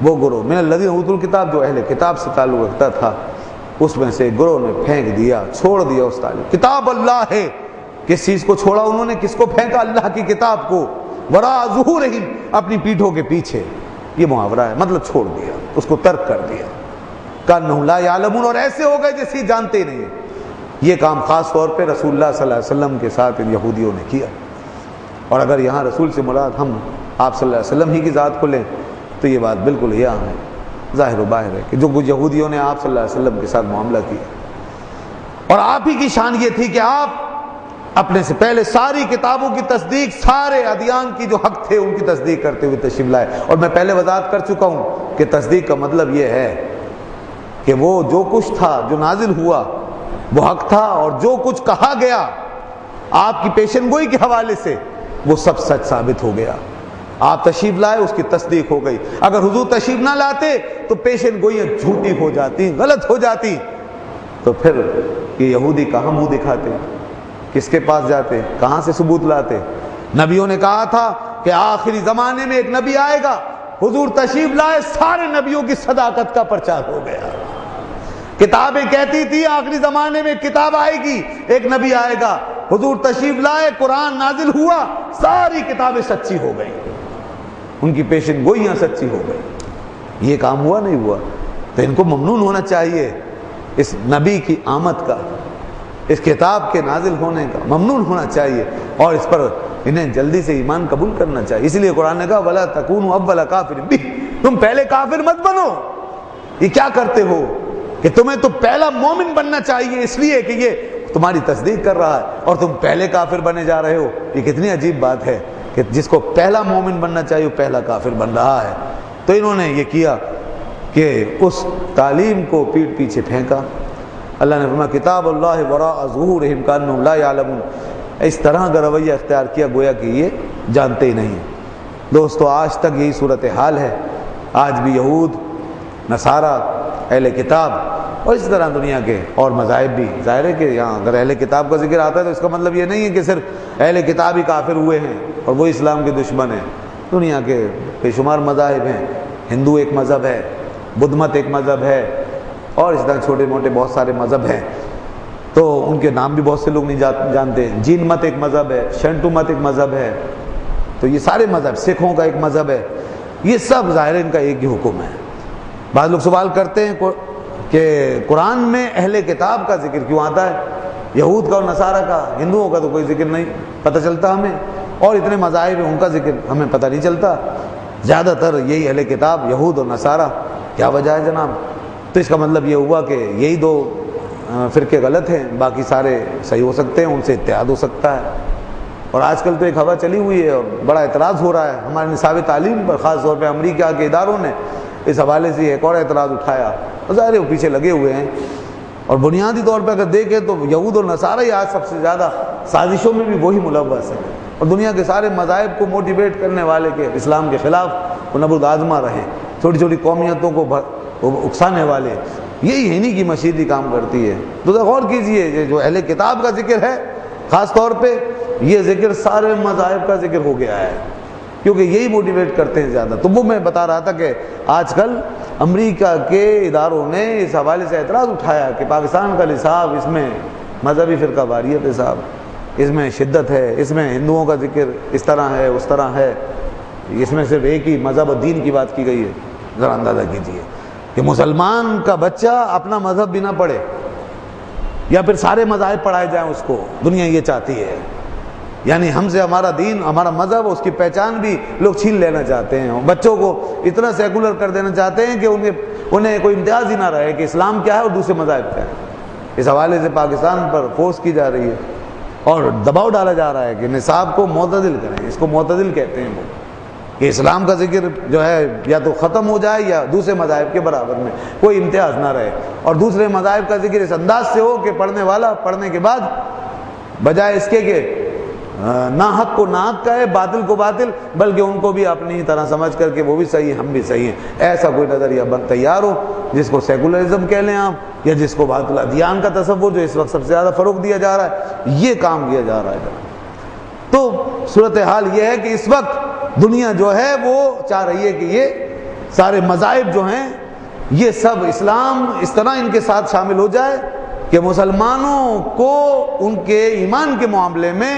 وہ گروہ من الذین اوتوا الکتاب جو اہل کتاب سے تعلق رکھتا تھا، اس میں سے گروہ نے پھینک دیا، چھوڑ دیا اس تعلیم۔ کتاب اللہ ہے، کس چیز کو چھوڑا انہوں نے؟ کس کو پھینکا؟ اللہ کی کتاب کو۔ وراء ظہورہم، اپنی پیٹھوں کے پیچھے، یہ محاورہ ہے، مطلب چھوڑ دیا، اس کو ترک کر دیا۔ کانہم لا یعلمون، اور ایسے ہو گئے جیسے جانتے ہی نہیں ہیں۔ یہ کام خاص طور پہ رسول اللہ صلی اللہ علیہ وسلم کے ساتھ ان یہودیوں نے کیا۔ اور اگر یہاں رسول سے مراد ہم آپ صلی اللہ علیہ وسلم ہی کی ذات کو لیں تو یہ بات بالکل یہ عام ہے، ظاہر و باہر ہے کہ جو کچھ یہودیوں نے آپ صلی اللہ علیہ وسلم کے ساتھ معاملہ کیا، اور آپ ہی کی شان یہ تھی کہ آپ اپنے سے پہلے ساری کتابوں کی تصدیق، سارے ادیان کی جو حق تھے ان کی تصدیق کرتے ہوئے تشریف لائے۔ اور میں پہلے وضاحت کر چکا ہوں کہ تصدیق کا مطلب یہ ہے کہ وہ جو کچھ تھا، جو نازل ہوا، وہ حق تھا، اور جو کچھ کہا گیا آپ کی پیشن گوئی کے حوالے سے وہ سب سچ ثابت ہو گیا۔ آپ تشریف لائے، اس کی تصدیق ہو گئی۔ اگر حضور تشریف نہ لاتے تو پیشن گوئیاں جھوٹی ہو جاتی، غلط ہو جاتی، تو پھر یہ یہودی کہاں منہ دکھاتے، کس کے پاس جاتے، کہاں سے ثبوت لاتے؟ نبیوں نے کہا تھا کہ آخری زمانے میں ایک نبی آئے گا، حضور تشریف لائے، سارے نبیوں کی صداقت کا پرچار ہو گیا۔ کتابیں کہتی تھی آخری زمانے میں کتاب آئے گی، ایک نبی آئے گا، حضور تشریف لائے، قرآن نازل ہوا، ساری کتابیں سچی ہو گئی، ان کی پیشن گوئیاں سچی ہو گئی۔ یہ کام ہوا نہیں ہوا؟ تو ان کو ممنون ہونا چاہیے اس نبی کی آمد کا، اس کتاب کے نازل ہونے کا ممنون ہونا چاہیے، اور اس پر انہیں جلدی سے ایمان قبول کرنا چاہیے۔ اس لیے قرآن نے کہا وَلَا تَكُونُوا أَوَّلَ كَافِرٍ بِهِ، تم پہلے کافر مت بنو۔ یہ کیا کرتے ہو کہ تمہیں تو پہلا مومن بننا چاہیے، اس لیے کہ یہ تمہاری تصدیق کر رہا ہے اور تم پہلے کافر بنے جا رہے ہو۔ یہ کتنی عجیب بات ہے کہ جس کو پہلا مومن بننا چاہیے وہ پہلا کافر بن رہا ہے۔ تو انہوں نے یہ کیا کہ اس تعلیم کو پیٹھ پیچھے پھینکا۔ اللہ نے فرمایا کتاب اللہ وراء ظہورہم کانہم لا یعلمون، اس طرح کا رویہ اختیار کیا گویا کہ یہ جانتے ہی نہیں۔ دوستو آج تک یہی صورتحال ہے، آج بھی یہود، نصارہ، اہل کتاب اور اس طرح دنیا کے اور مذاہب بھی، ظاہر ہے کہ یہاں اگر اہل کتاب کا ذکر آتا ہے تو اس کا مطلب یہ نہیں ہے کہ صرف اہل کتاب ہی کافر ہوئے ہیں اور وہ اسلام کے دشمن ہیں۔ دنیا کے بے شمار مذاہب ہیں، ہندو ایک مذہب ہے، بدھ مت ایک مذہب ہے، اور اس طرح چھوٹے موٹے بہت سارے مذہب ہیں، تو ان کے نام بھی بہت سے لوگ نہیں جانتے. جین مت ایک مذہب ہے، شنٹو مت ایک مذہب ہے، تو یہ سارے مذہب، سکھوں کا ایک مذہب ہے، یہ سب ظاہر ان کا ایک ہی حکم ہے. بعض لوگ سوال کرتے ہیں کہ قرآن میں اہل کتاب کا ذکر کیوں آتا ہے، یہود کا اور نصارہ کا، ہندوؤں کا تو کوئی ذکر نہیں پتہ چلتا ہمیں، اور اتنے مذاہب ہیں ان کا ذکر ہمیں پتہ نہیں چلتا، زیادہ تر یہی اہل کتاب یہود اور نصارہ. کیا وجہ ہے جناب؟ تو اس کا مطلب یہ ہوا کہ یہی دو فرقے غلط ہیں، باقی سارے صحیح ہو سکتے ہیں، ان سے اتحاد ہو سکتا ہے. اور آج کل تو ایک ہوا چلی ہوئی ہے اور بڑا اعتراض ہو رہا ہے ہمارے نصاب تعلیم پر، خاص طور پہ امریکہ کے اداروں نے اس حوالے سے ایک اور اعتراض اٹھایا. ظاہر ہے وہ پیچھے لگے ہوئے ہیں، اور بنیادی طور پہ اگر دیکھیں تو یہود اور نصارہ ہی آج سب سے زیادہ سازشوں میں بھی وہی ملوث ہیں، اور دنیا کے سارے مذاہب کو موٹیویٹ کرنے والے کہ اسلام کے خلاف وہ نبرد آزما رہے، چھوٹی چھوٹی قومیتوں کو اکسانے والے، یہی انہی کی مشیری کام کرتی ہے. تو غور کیجئے یہ جو اہل کتاب کا ذکر ہے خاص طور پہ، یہ ذکر سارے مذاہب کا ذکر ہو گیا ہے، کیونکہ یہی موٹیویٹ کرتے ہیں زیادہ. تو وہ میں بتا رہا تھا کہ آج کل امریکہ کے اداروں نے اس حوالے سے اعتراض اٹھایا کہ پاکستان کا نصاب، اس میں مذہبی فرقہ واریت ہے صاحب، اس میں شدت ہے، اس میں ہندوؤں کا ذکر اس طرح ہے اس طرح ہے، اس میں صرف ایک ہی مذہب و دین کی بات کی گئی ہے. ذرا اندازہ کیجیے کہ مسلمان کا بچہ اپنا مذہب بھی نہ پڑھے، یا پھر سارے مذاہب پڑھائے جائیں اس کو، دنیا یہ چاہتی ہے. یعنی ہم سے ہمارا دین، ہمارا مذہب، اس کی پہچان بھی لوگ چھین لینا چاہتے ہیں. بچوں کو اتنا سیکولر کر دینا چاہتے ہیں کہ انہیں کوئی امتیاز ہی نہ رہے کہ اسلام کیا ہے اور دوسرے مذاہب کیا ہے. اس حوالے سے پاکستان پر فورس کی جا رہی ہے اور دباؤ ڈالا جا رہا ہے کہ نصاب کو معتدل کریں. اس کو معتدل کہتے ہیں وہ، کہ اسلام کا ذکر جو ہے یا تو ختم ہو جائے یا دوسرے مذاہب کے برابر میں کوئی امتیاز نہ رہے، اور دوسرے مذاہب کا ذکر اس انداز سے ہو کہ پڑھنے والا پڑھنے کے بعد بجائے اس کے کہ ناحق کو ناحق کہے، باطل کو باطل، بلکہ ان کو بھی اپنی ہی طرح سمجھ کر کے وہ بھی صحیح ہیں ہم بھی صحیح ہیں، ایسا کوئی نظریہ تیار ہو جس کو سیکولرزم کہہ لیں آپ، یا جس کو باطل ادیان کا تصور جو اس وقت سب سے زیادہ فروغ دیا جا رہا ہے، یہ کام کیا جا رہا ہے. تو صورتحال یہ ہے کہ اس وقت دنیا جو ہے وہ چاہ رہی ہے کہ یہ سارے مذاہب جو ہیں یہ سب اسلام اس طرح ان کے ساتھ شامل ہو جائے کہ مسلمانوں کو ان کے ایمان کے معاملے میں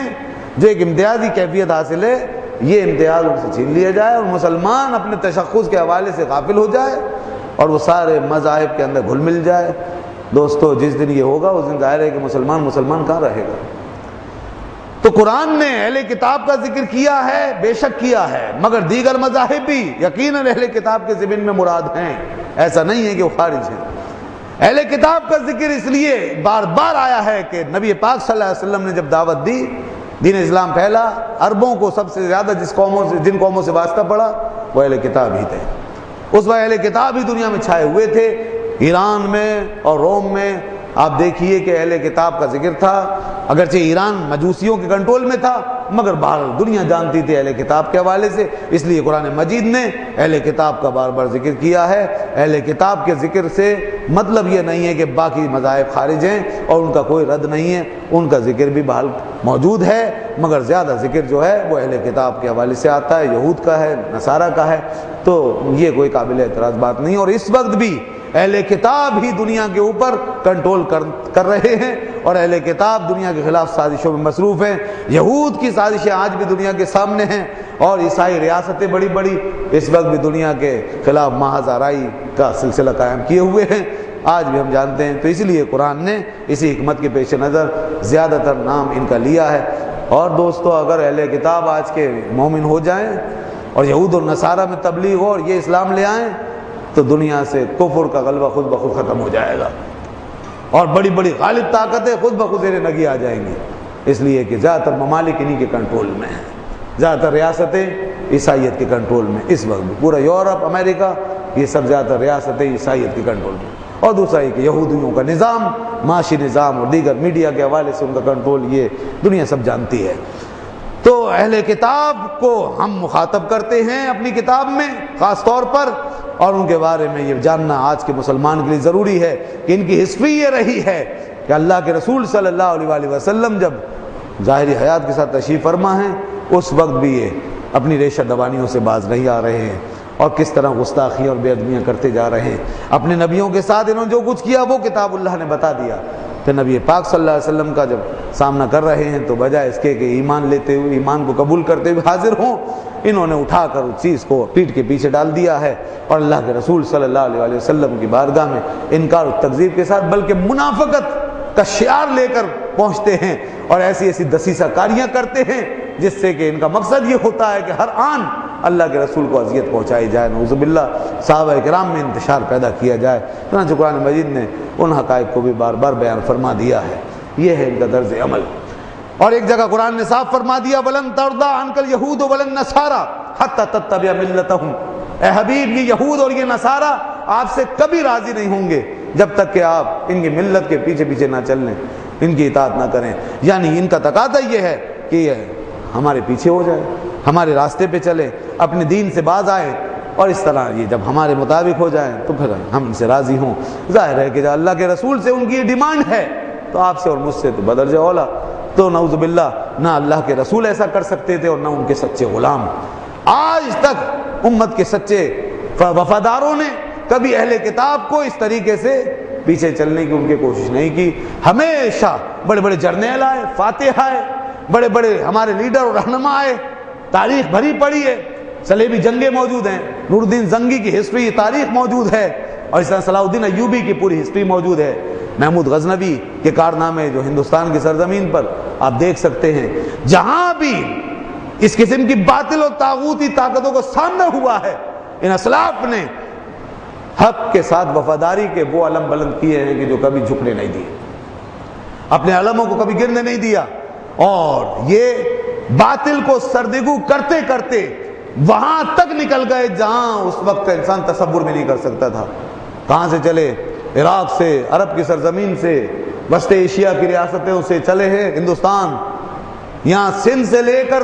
جو ایک امتیازی کیفیت حاصل ہے، یہ امتیاز ان سے چھین لیا جائے، اور مسلمان اپنے تشخص کے حوالے سے غافل ہو جائے اور وہ سارے مذاہب کے اندر گھل مل جائے. دوستو جس دن یہ ہوگا اس دن ظاہر ہے کہ مسلمان کہاں رہے گا. تو قرآن نے اہل کتاب کا ذکر کیا ہے، بے شک کیا ہے، مگر دیگر مذاہب بھی یقیناً اہل کتاب کے ضمن میں مراد ہیں، ایسا نہیں ہے کہ وہ خارج ہیں. اہل کتاب کا ذکر اس لیے بار بار آیا ہے کہ نبی پاک صلی اللہ علیہ وسلم نے جب دعوت دی، دین اسلام پھیلا، عربوں کو سب سے زیادہ جن قوموں سے واسطہ پڑا وہ اہل کتاب ہی تھے. اس وقت اہل کتاب ہی دنیا میں چھائے ہوئے تھے. ایران میں اور روم میں آپ دیکھیے کہ اہل کتاب کا ذکر تھا، اگرچہ ایران مجوسیوں کے کنٹرول میں تھا مگر باہر دنیا جانتی تھی اہل کتاب کے حوالے سے، اس لیے قرآن مجید نے اہل کتاب کا بار بار ذکر کیا ہے. اہل کتاب کے ذکر سے مطلب یہ نہیں ہے کہ باقی مذاہب خارج ہیں اور ان کا کوئی رد نہیں ہے، ان کا ذکر بھی بحال موجود ہے، مگر زیادہ ذکر جو ہے وہ اہل کتاب کے حوالے سے آتا ہے، یہود کا ہے، نصارہ کا ہے. تو یہ کوئی قابل اعتراض بات نہیں. اور اس وقت بھی اہل کتاب ہی دنیا کے اوپر کنٹرول کر رہے ہیں، اور اہل کتاب دنیا کے خلاف سازشوں میں مصروف ہیں. یہود کی سازشیں آج بھی دنیا کے سامنے ہیں، اور عیسائی ریاستیں بڑی بڑی اس وقت بھی دنیا کے خلاف محض آرائی کا سلسلہ قائم کیے ہوئے ہیں، آج بھی ہم جانتے ہیں. تو اس لیے قرآن نے اسی حکمت کے پیش نظر زیادہ تر نام ان کا لیا ہے. اور دوستو اگر اہل کتاب آج کے مومن ہو جائیں اور یہود اور نصارہ میں تبلیغ ہو اور یہ اسلام لے آئیں تو دنیا سے کفر کا غلبہ خود بخود ختم ہو جائے گا، اور بڑی بڑی غالب طاقتیں خود بخود زیر نگی آ جائیں گی. اس لیے کہ زیادہ تر ممالک انہی کے کنٹرول میں ہیں، زیادہ تر ریاستیں عیسائیت کے کنٹرول میں. اس وقت بھی پورا یورپ، امریکہ، یہ سب زیادہ تر ریاستیں عیسائیت کے کنٹرول میں. اور دوسرا یہ کہ یہودیوں کا نظام، معاشی نظام اور دیگر میڈیا کے حوالے سے ان کا کنٹرول، یہ دنیا سب جانتی ہے. تو اہل کتاب کو ہم مخاطب کرتے ہیں اپنی کتاب میں خاص طور پر، اور ان کے بارے میں یہ جاننا آج کے مسلمان کے لیے ضروری ہے کہ ان کی ہسٹری یہ رہی ہے کہ اللہ کے رسول صلی اللہ علیہ وآلہ وسلم جب ظاہری حیات کے ساتھ تشریف فرما ہیں اس وقت بھی یہ اپنی ریشہ دوانیوں سے باز نہیں آ رہے ہیں، اور کس طرح گستاخی اور بے ادبیاں کرتے جا رہے ہیں. اپنے نبیوں کے ساتھ انہوں نے جو کچھ کیا وہ کتاب اللہ نے بتا دیا. پھر نبی پاک صلی اللہ علیہ وسلم کا جب سامنا کر رہے ہیں تو بجائے اس کے کہ ایمان لیتے ہوئے, ایمان کو قبول کرتے ہوئے حاضر ہوں, انہوں نے اٹھا کر اس چیز کو پیٹھ کے پیچھے ڈال دیا ہے اور اللہ کے رسول صلی اللہ علیہ وسلم کی بارگاہ میں انکار و تکذیب کے ساتھ بلکہ منافقت کا شعار لے کر پہنچتے ہیں اور ایسی ایسی دسیسہ کاریاں کرتے ہیں جس سے کہ ان کا مقصد یہ ہوتا ہے کہ ہر آن اللہ کے رسول کو اذیت پہنچائی جائے, نعوذ باللہ صحابہ کرام میں انتشار پیدا کیا جائے. چنانچہ قرآن مجید نے ان حقائق کو بھی بار بار بیان فرما دیا ہے. یہ ہے ان کا طرز عمل. اور ایک جگہ قرآن نے صاف فرما دیا ولن ترضى عنك اليهود ولا النصارى حتى تتبع ملتهم. اے حبیب یہ یہود اور یہ نصارہ آپ سے کبھی راضی نہیں ہوں گے جب تک کہ آپ ان کی ملت کے پیچھے پیچھے نہ چل لیں, ان کی اطاعت نہ کریں. یعنی ان کا تقاضا یہ ہے کہ یہ ہمارے پیچھے ہو جائے, ہمارے راستے پہ چلے, اپنے دین سے باز آئے, اور اس طرح یہ جب ہمارے مطابق ہو جائیں تو پھر ہم ان سے راضی ہوں. ظاہر ہے کہ جب اللہ کے رسول سے ان کی یہ ڈیمانڈ ہے تو آپ سے اور مجھ سے تو بدرجہ اولا. تو نعوذ باللہ نہ اللہ کے رسول ایسا کر سکتے تھے اور نہ ان کے سچے غلام. آج تک امت کے سچے وفاداروں نے کبھی اہل کتاب کو اس طریقے سے پیچھے چلنے کی ان کی کوشش نہیں کی. ہمیشہ بڑے بڑے جرنیل آئے, فاتح آئے, بڑے بڑے ہمارے لیڈر اور رہنما آئے, تاریخ بھری پڑی ہے, صلیبی جنگیں موجود ہیں, نور الدین زنگی کی ہسٹری تاریخ موجود ہے, اور اس طرح صلاح الدین ایوبی کی پوری ہسٹری موجود ہے, محمود غزنوی کے کارنامے جو ہندوستان کی سرزمین پر آپ دیکھ سکتے ہیں. جہاں بھی اس قسم کی باطل و طاغوتی طاقتوں کو سامنا ہوا ہے ان اسلاف نے حق کے ساتھ وفاداری کے وہ علم بلند کیے ہیں کہ جو کبھی جھکنے نہیں دیے, اپنے علموں کو کبھی گرنے نہیں دیا, اور یہ باطل کو سردگو کرتے کرتے وہاں تک نکل گئے جہاں اس وقت کا انسان تصور بھی نہیں کر سکتا تھا. کہاں سے چلے؟ عراق سے, عرب کی سرزمین سے, وسط ایشیا کی ریاستوں سے چلے ہیں ہندوستان, یہاں سندھ سے لے کر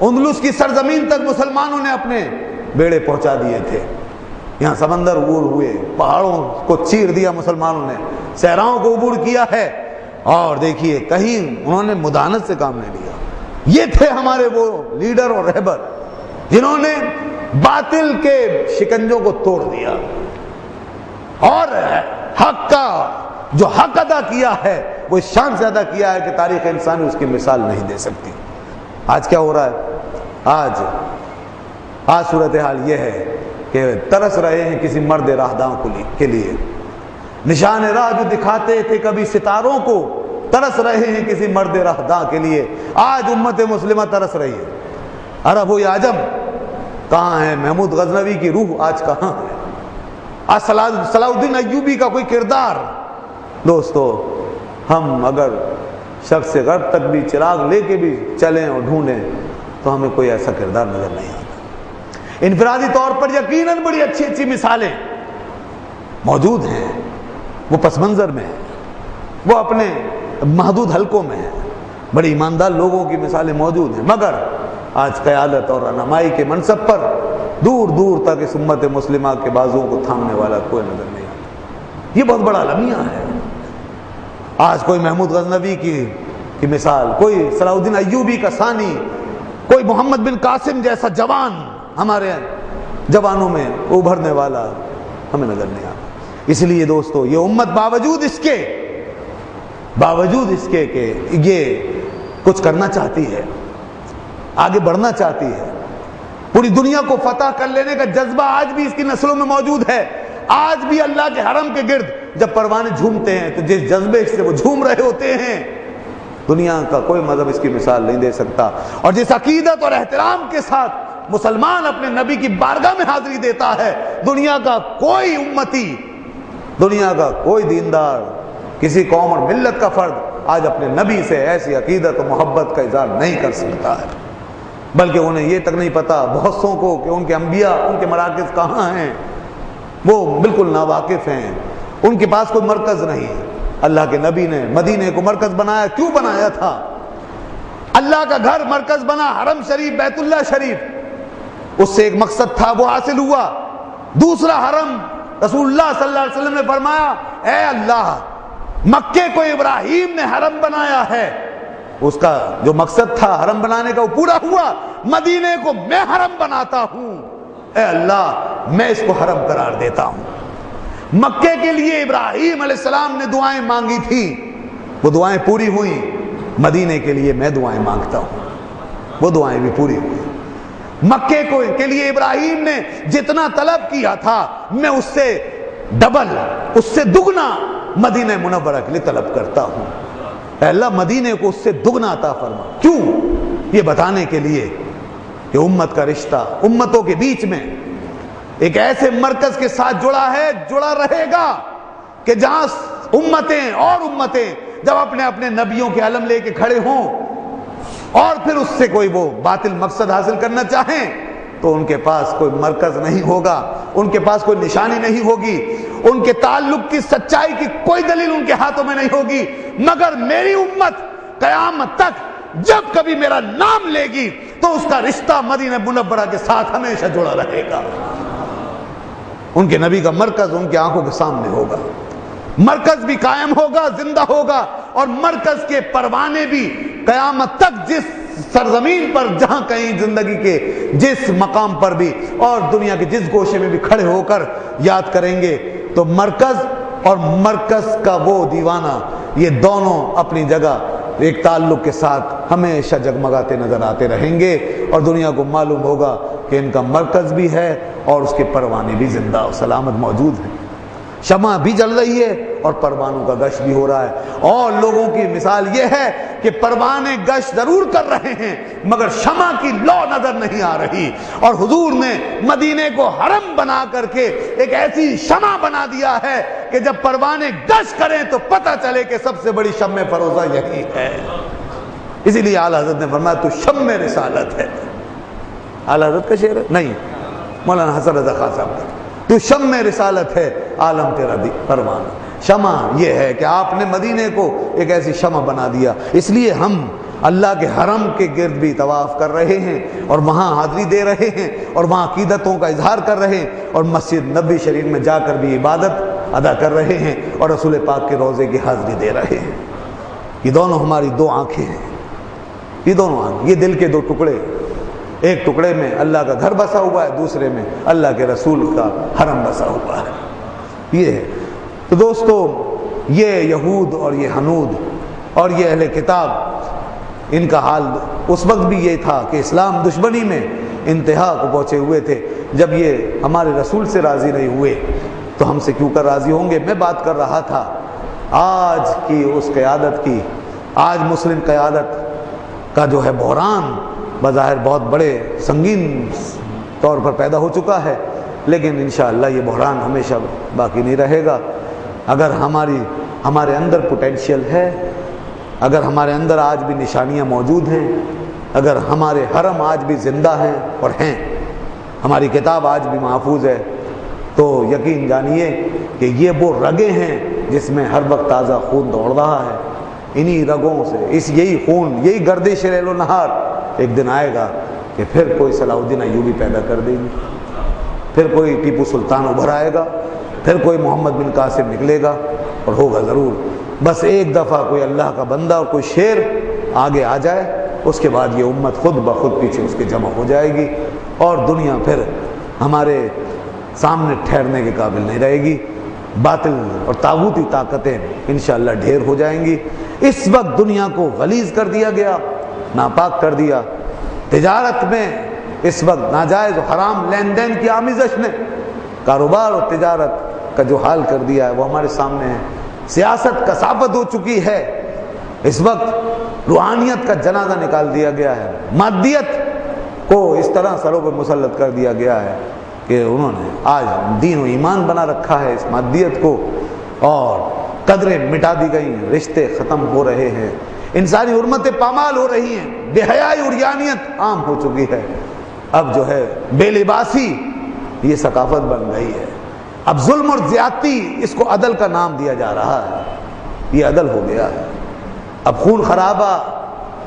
اندلس کی سرزمین تک مسلمانوں نے اپنے بیڑے پہنچا دیے تھے. یہاں سمندر عبور ہوئے, پہاڑوں کو چیر دیا مسلمانوں نے, صحراؤں کو عبور کیا ہے, اور دیکھیے کہیں انہوں نے مداحنت سے کام نہیں لیا. یہ تھے ہمارے وہ لیڈر اور رہبر جنہوں نے باطل کے شکنجوں کو توڑ دیا اور حق کا جو حق ادا کیا ہے وہ اس شان سے ادا کیا ہے کہ تاریخ انسانی اس کی مثال نہیں دے سکتی. آج کیا ہو رہا ہے؟ آج صورتحال یہ ہے کہ ترس رہے ہیں کسی مرد راہداں کے لیے. نشان راہ جو دکھاتے تھے کبھی ستاروں کو, ترس رہے ہیں کسی مرد راہداں کے لیے. آج امت مسلمہ ترس رہی ہے. عرب ہو یا عجم, کہاں ہے محمود غزنوی کی روح؟ آج کہاں ہے؟ آج صلاح الدین ایوبی کا کوئی کردار؟ دوستو, ہم اگر شخص سے غرب تک بھی چراغ لے کے بھی چلیں اور ڈھونڈیں تو ہمیں کوئی ایسا کردار نظر نہیں آتا. انفرادی طور پر یقیناً بڑی اچھی اچھی مثالیں موجود ہیں, وہ پس منظر میں ہیں, وہ اپنے محدود حلقوں میں ہیں, بڑے ایماندار لوگوں کی مثالیں موجود ہیں, مگر آج قیادت اور رہنمائی کے منصب پر دور دور تک اس امت مسلمہ کے بازوؤں کو تھامنے والا کوئی نظر نہیں آتا. یہ بہت بڑا المیہ ہے. آج کوئی محمود غزنوی کی مثال, کوئی صلاح الدین ایوبی کا ثانی, کوئی محمد بن قاسم جیسا جوان ہمارے جوانوں میں ابھرنے والا ہمیں نظر نہیں آتا. اس لیے دوستو یہ امت باوجود اس کے کہ یہ کچھ کرنا چاہتی ہے, آگے بڑھنا چاہتی ہے, پوری دنیا کو فتح کر لینے کا جذبہ آج بھی اس کی نسلوں میں موجود ہے. آج بھی اللہ کے حرم کے گرد جب پروانے جھومتے ہیں تو جس جذبے سے وہ جھوم رہے ہوتے ہیں دنیا کا کوئی مذہب اس کی مثال نہیں دے سکتا. اور جس عقیدت اور احترام کے ساتھ مسلمان اپنے نبی کی بارگاہ میں حاضری دیتا ہے, دنیا کا کوئی امتی, دنیا کا کوئی دیندار, کسی قوم اور ملت کا فرد آج اپنے نبی سے ایسی عقیدت و محبت کا اظہار نہیں کر سکتا ہے. بلکہ انہیں یہ تک نہیں پتا بہت سوں کو کہ ان کے انبیاء, ان کے مراکز کہاں ہیں, وہ بالکل ناواقف ہیں, ان کے پاس کوئی مرکز نہیں. اللہ کے نبی نے مدینے کو مرکز بنایا, کیوں بنایا تھا؟ اللہ کا گھر مرکز بنا, حرم شریف, بیت اللہ شریف, اس سے ایک مقصد تھا, وہ حاصل ہوا. دوسرا حرم, رسول اللہ صلی اللہ علیہ وسلم نے فرمایا اے اللہ, مکے کو ابراہیم نے حرم بنایا ہے, اس کا جو مقصد تھا حرم بنانے کا وہ پورا ہوا. مدینے کو میں حرم بناتا ہوں, اے اللہ میں اس کو حرم قرار دیتا ہوں۔ مکے کے لیے ابراہیم علیہ السلام نے دعائیں مانگی تھی، وہ دعائیں پوری ہوئیں، مدینے کے لیے میں دعائیں مانگتا ہوں، وہ دعائیں بھی پوری ہوئی۔ مکے کے لیے ابراہیم نے جتنا طلب کیا تھا میں اس سے ڈبل، اس سے دگنا مدینہ منورہ کے لیے طلب کرتا ہوں۔ اے اللہ مدینے کو اس سے دگنا عطا فرما۔ کیوں؟ یہ بتانے کے لیے کہ امت کا رشتہ امتوں کے بیچ میں ایک ایسے مرکز کے ساتھ جڑا ہے، جڑا رہے گا کہ جہاں امتیں اور امتیں جب اپنے اپنے نبیوں کے علم لے کے کھڑے ہوں اور پھر اس سے کوئی وہ باطل مقصد حاصل کرنا چاہیں تو ان کے پاس کوئی مرکز نہیں ہوگا، ان کے پاس کوئی نشانی نہیں ہوگی، ان کے تعلق کی سچائی کی کوئی دلیل ان کے ہاتھوں میں نہیں ہوگی، مگر میری امت قیامت تک جب کبھی میرا نام لے گی تو اس کا رشتہ مدینہ منورہ کے ساتھ ہمیشہ جڑا رہے گا۔ ان کے نبی کا مرکز ان کی آنکھوں کے سامنے ہوگا، مرکز بھی قائم ہوگا، زندہ ہوگا، اور مرکز کے پروانے بھی قیامت تک جس سرزمین پر جہاں کہیں زندگی کے جس مقام پر بھی اور دنیا کے جس گوشے میں بھی کھڑے ہو کر یاد کریں گے تو مرکز اور مرکز کا وہ دیوانہ، یہ دونوں اپنی جگہ ایک تعلق کے ساتھ ہمیشہ جگمگاتے نظر آتے رہیں گے، اور دنیا کو معلوم ہوگا کہ ان کا مرکز بھی ہے اور اس کے پروانے بھی زندہ و سلامت موجود ہیں۔ شمع بھی جل رہی ہے اور پروانوں کا گشت بھی ہو رہا ہے، اور لوگوں کی مثال یہ ہے کہ پروانے گشت ضرور کر رہے ہیں مگر شمع کی لو نظر نہیں آ رہی، اور حضور نے مدینے کو حرم بنا کر کے ایک ایسی شمع بنا دیا ہے کہ جب پروانے گشت کریں تو پتہ چلے کہ سب سے بڑی شمع فروزہ یہی ہے۔ اسی لیے اعلیٰ حضرت نے فرمایا تو شمع رسالت ہے۔ اعلیٰ حضرت کا شعر ہے نہیں، مولانا حسن رضا خان صاحب کا، تو شمع رسالت ہے عالم تیرا پروانہ۔ شمع یہ ہے کہ آپ نے مدینے کو ایک ایسی شمع بنا دیا، اس لیے ہم اللہ کے حرم کے گرد بھی طواف کر رہے ہیں اور وہاں حاضری دے رہے ہیں اور وہاں عقیدتوں کا اظہار کر رہے ہیں، اور مسجد نبوی شریف میں جا کر بھی عبادت ادا کر رہے ہیں اور رسول پاک کے روضے کی حاضری دے رہے ہیں۔ یہ دونوں ہماری دو آنکھیں ہیں، یہ دونوں آنکھ، یہ دل کے دو ٹکڑے، ایک ٹکڑے میں اللہ کا گھر بسا ہوا ہے، دوسرے میں اللہ کے رسول کا حرم بسا ہوا ہے۔ یہ ہے تو دوستو، یہ یہود اور یہ ہنود اور یہ اہل کتاب، ان کا حال اس وقت بھی یہ تھا کہ اسلام دشمنی میں انتہا کو پہنچے ہوئے تھے۔ جب یہ ہمارے رسول سے راضی نہیں ہوئے تو ہم سے کیوں کر راضی ہوں گے؟ میں بات کر رہا تھا آج کی اس قیادت کی، آج مسلم قیادت کا جو ہے بحران بظاہر بہت بڑے سنگین طور پر پیدا ہو چکا ہے، لیکن انشاءاللہ یہ بحران ہمیشہ باقی نہیں رہے گا۔ اگر ہمارے اندر پوٹینشیل ہے، اگر ہمارے اندر آج بھی نشانیاں موجود ہیں، اگر ہمارے حرم آج بھی زندہ ہیں اور ہیں، ہماری کتاب آج بھی محفوظ ہے، تو یقین جانیے کہ یہ وہ رگیں ہیں جس میں ہر وقت تازہ خون دوڑ رہا ہے۔ انہی رگوں سے یہی خون، یہی گردش لیل و نہار ایک دن آئے گا کہ پھر کوئی صلاح الدین ایوبی پیدا کر دے گی، پھر کوئی ٹیپو سلطان ابھر آئے گا، پھر کوئی محمد بن قاسم نکلے گا، اور ہوگا ضرور۔ بس ایک دفعہ کوئی اللہ کا بندہ اور کوئی شیر آگے آ جائے، اس کے بعد یہ امت خود بخود پیچھے اس کے جمع ہو جائے گی، اور دنیا پھر ہمارے سامنے ٹھہرنے کے قابل نہیں رہے گی۔ باطل اور طاغوتی طاقتیں انشاءاللہ ڈھیر ہو جائیں گی۔ اس وقت دنیا کو غلیظ کر دیا گیا، ناپاک کر دیا، تجارت میں اس وقت ناجائز و حرام لین دین کی آمیزش نے کاروبار اور تجارت کا جو حال کر دیا ہے وہ ہمارے سامنے ہے۔ سیاست کثافت ہو چکی ہے، اس وقت روحانیت کا جنازہ نکال دیا گیا ہے، مادیت کو اس طرح سروں پہ مسلط کر دیا گیا ہے کہ انہوں نے آج دین و ایمان بنا رکھا ہے اس مادیت کو، اور قدریں مٹا دی گئی، رشتے ختم ہو رہے ہیں، انسانی حرمتیں پامال ہو رہی ہیں، بے حیائی اور یانیت عام ہو چکی ہے۔ اب جو ہے بے لباسی یہ ثقافت بن گئی ہے، اب ظلم اور زیادتی اس کو عدل کا نام دیا جا رہا ہے، یہ عدل ہو گیا ہے۔ اب خون خرابہ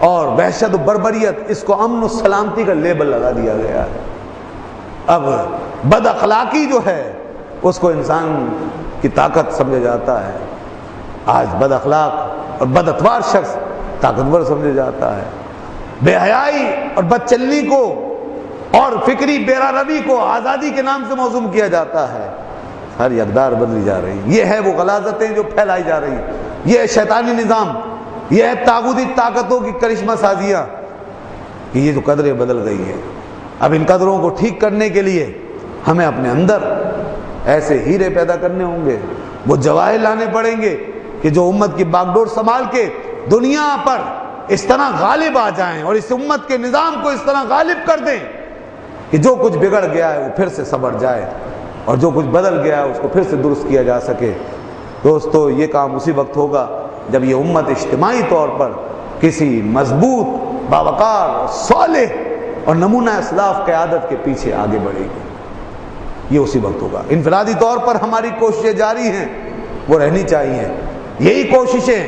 اور وحشت و بربریت اس کو امن و سلامتی کا لیبل لگا دیا گیا ہے۔ اب بد اخلاقی جو ہے اس کو انسان کی طاقت سمجھا جاتا ہے، آج بد اخلاق اور بد اتوار شخص طاقتور سمجھا جاتا ہے۔ بے حیائی اور بد چلنی کو اور فکری بیرا روی کو آزادی کے نام سے موزوں کیا جاتا ہے، ساری اقدار بدلی جا رہی ہیں۔ یہ ہے وہ غلاظتیں جو پھیلائی جا رہی ہیں، یہ ہے شیطانی نظام، یہ ہے طاغوتی طاقتوں کی کرشمہ سازیاں کہ یہ جو قدریں بدل گئی ہیں۔ اب ان قدروں کو ٹھیک کرنے کے لیے ہمیں اپنے اندر ایسے ہیرے پیدا کرنے ہوں گے، وہ جواہر لانے پڑیں گے کہ جو امت کی باغ ڈور سنبھال کے دنیا پر اس طرح غالب آ جائیں اور اس امت کے نظام کو اس طرح غالب کر دیں کہ جو کچھ بگڑ گیا ہے وہ پھر سے سنور جائے اور جو کچھ بدل گیا ہے اس کو پھر سے درست کیا جا سکے۔ دوستو یہ کام اسی وقت ہوگا جب یہ امت اجتماعی طور پر کسی مضبوط، باوقار، صالح اور نمونہ اسلاف قیادت کے پیچھے آگے بڑھے گی، یہ اسی وقت ہوگا۔ انفرادی طور پر ہماری کوششیں جاری ہیں، وہ رہنی چاہیے، یہی کوششیں،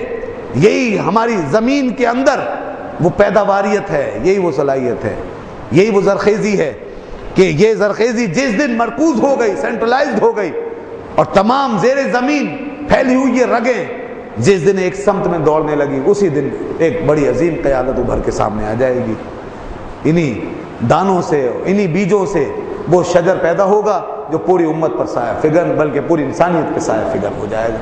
یہی ہماری زمین کے اندر وہ پیداواریت ہے، یہی وہ صلاحیت ہے، یہی وہ زرخیزی ہے کہ یہ زرخیزی جس دن مرکوز ہو گئی، سینٹرلائزڈ ہو گئی اور تمام زیر زمین پھیلی ہوئی یہ رگیں جس دن ایک سمت میں دوڑنے لگی، اسی دن ایک بڑی عظیم قیادت ابھر کے سامنے آ جائے گی۔ انہی دانوں سے، انہی بیجوں سے وہ شجر پیدا ہوگا جو پوری امت پر سایہ فگن، بلکہ پوری انسانیت پہ سایہ فگن ہو جائے گا۔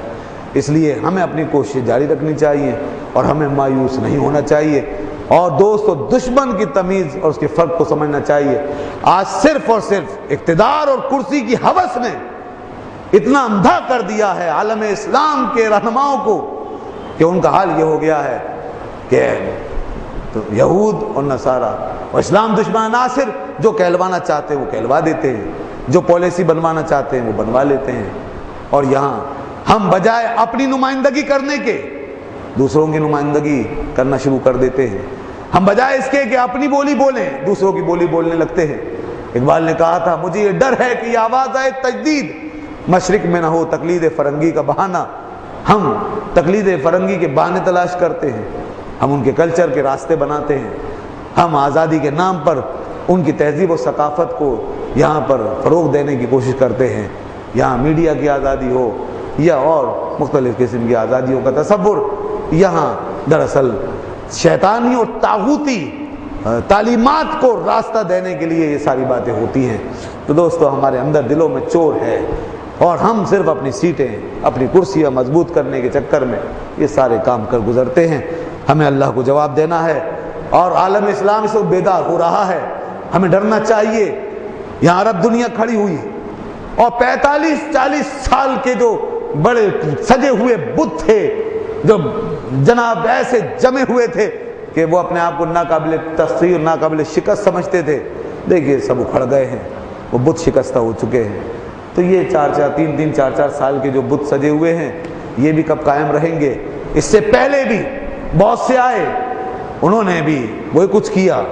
اس لیے ہمیں اپنی کوشش جاری رکھنی چاہیے اور ہمیں مایوس نہیں ہونا چاہیے، اور دوستو دشمن کی تمیز اور اس کے فرق کو سمجھنا چاہیے۔ آج صرف اور صرف اقتدار اور کرسی کی ہوس نے اتنا اندھا کر دیا ہے عالم اسلام کے رہنماؤں کو کہ ان کا حال یہ ہو گیا ہے کہ تو یہود اور نصارہ اور اسلام دشمن عناصر جو کہلوانا چاہتے ہیں وہ کہلوا دیتے ہیں، جو پالیسی بنوانا چاہتے ہیں وہ بنوا لیتے ہیں، اور یہاں ہم بجائے اپنی نمائندگی کرنے کے دوسروں کی نمائندگی کرنا شروع کر دیتے ہیں۔ ہم بجائے اس کے کہ اپنی بولی بولیں دوسروں کی بولی بولنے لگتے ہیں۔ اقبال نے کہا تھا مجھے یہ ڈر ہے کہ یہ آواز آئے تجدید مشرق میں نہ ہو تقلید فرنگی کا بہانہ۔ ہم تقلید فرنگی کے بہانے تلاش کرتے ہیں، ہم ان کے کلچر کے راستے بناتے ہیں، ہم آزادی کے نام پر ان کی تہذیب و ثقافت کو یہاں پر فروغ دینے کی کوشش کرتے ہیں۔ یہاں میڈیا کی آزادی ہو یا اور مختلف قسم کی آزادیوں کا تصور، یہاں دراصل شیطانی اور طاغوتی تعلیمات کو راستہ دینے کے لیے یہ ساری باتیں ہوتی ہیں۔ تو دوستو ہمارے اندر دلوں میں چور ہے اور ہم صرف اپنی سیٹیں، اپنی کرسیاں مضبوط کرنے کے چکر میں یہ سارے کام کر گزرتے ہیں۔ ہمیں اللہ کو جواب دینا ہے، اور عالم اسلام اس وقت بیدار ہو رہا ہے، ہمیں ڈرنا چاہیے۔ یہاں عرب دنیا کھڑی ہوئی اور 45-40 سال کے جو بڑے سجے ہوئے بت تھے، جو جناب ایسے جمے ہوئے تھے کہ وہ اپنے آپ کو ناقابل تسخیر، ناقابل شکست سمجھتے تھے، دیکھیے سب اکھڑ گئے ہیں، وہ بت شکستہ ہو چکے ہیں۔ تو یہ 4-4 سال کے جو بت سجے ہوئے ہیں یہ بھی کب قائم رہیں گے؟ اس سے پہلے بھی بہت سے آئے، انہوں نے بھی وہی کچھ کیا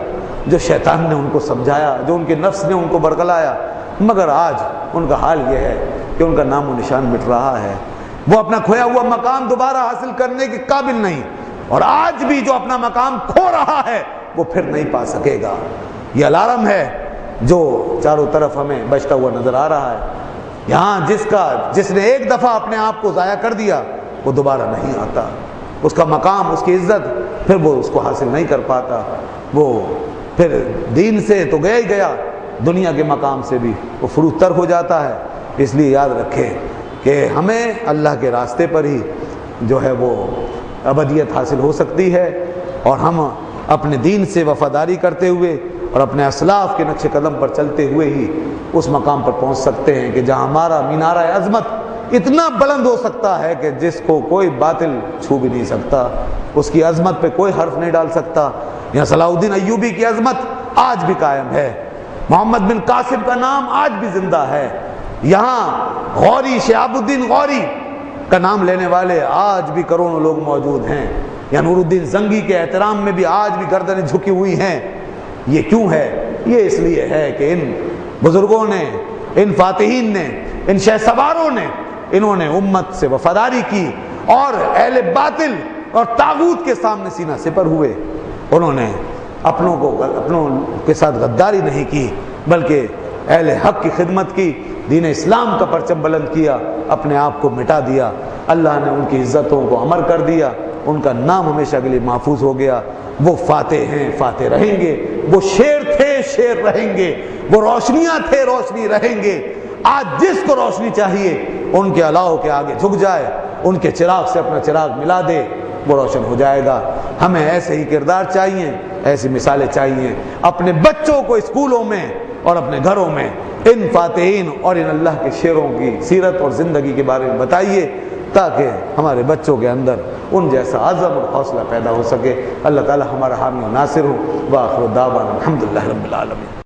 جو شیطان نے ان کو سمجھایا، جو ان کے نفس نے ان کو برگلایا، مگر آج ان کا حال یہ ہے کہ ان کا نام و نشان مٹ رہا ہے، وہ اپنا کھویا ہوا مقام دوبارہ حاصل کرنے کے قابل نہیں، اور آج بھی جو اپنا مقام کھو رہا ہے وہ پھر نہیں پا سکے گا۔ یہ الارم ہے جو چاروں طرف ہمیں بجتا ہوا نظر آ رہا ہے۔ یہاں جس نے ایک دفعہ اپنے آپ کو ضائع کر دیا وہ دوبارہ نہیں آتا، اس کا مقام، اس کی عزت پھر وہ اس کو حاصل نہیں کر پاتا، وہ پھر دین سے تو گیا ہی گیا، دنیا کے مقام سے بھی وہ فروغ تر ہو جاتا ہے۔ اس لیے یاد رکھیں کہ ہمیں اللہ کے راستے پر ہی جو ہے وہ ابدیت حاصل ہو سکتی ہے، اور ہم اپنے دین سے وفاداری کرتے ہوئے اور اپنے اسلاف کے نقش قدم پر چلتے ہوئے ہی اس مقام پر پہنچ سکتے ہیں کہ جہاں ہمارا مینارہ عظمت اتنا بلند ہو سکتا ہے کہ جس کو کوئی باطل چھو بھی نہیں سکتا، اس کی عظمت پہ کوئی حرف نہیں ڈال سکتا۔ یہاں صلاح الدین ایوبی کی عظمت آج بھی قائم ہے، محمد بن قاسم کا نام آج بھی زندہ ہے، یہاں غوری، شہاب الدین غوری کا نام لینے والے آج بھی کروڑوں لوگ موجود ہیں، یا نور الدین زنگی کے احترام میں بھی آج بھی گردنیں جھکی ہوئی ہیں۔ یہ کیوں ہے؟ یہ اس لیے ہے کہ ان بزرگوں نے، ان فاتحین نے، ان شہ سواروں نے، انہوں نے امت سے وفاداری کی اور اہل باطل اور طاغوت کے سامنے سینہ سپر ہوئے۔ انہوں نے اپنوں کے ساتھ غداری نہیں کی، بلکہ اہل حق کی خدمت کی، دین اسلام کا پرچم بلند کیا، اپنے آپ کو مٹا دیا۔ اللہ نے ان کی عزتوں کو امر کر دیا، ان کا نام ہمیشہ کے لیے محفوظ ہو گیا۔ وہ فاتح ہیں، فاتح رہیں گے، وہ شیر تھے، شیر رہیں گے، وہ روشنیاں تھے روشنی رہیں گے۔ آج جس کو روشنی چاہیے ان کے الاؤ کے آگے جھک جائے، ان کے چراغ سے اپنا چراغ ملا دے، وہ روشن ہو جائے گا۔ ہمیں ایسے ہی کردار چاہیے، ایسی مثالیں چاہیے۔ اپنے بچوں کو اسکولوں میں اور اپنے گھروں میں ان فاتحین اور ان اللہ کے شیروں کی سیرت اور زندگی کے بارے میں بتائیے، تاکہ ہمارے بچوں کے اندر ان جیسا عزم اور حوصلہ پیدا ہو سکے۔ اللہ تعالی ہمارا حامی و ناصر ہو۔ وآخر دعوانا الحمدللہ رب العالمین۔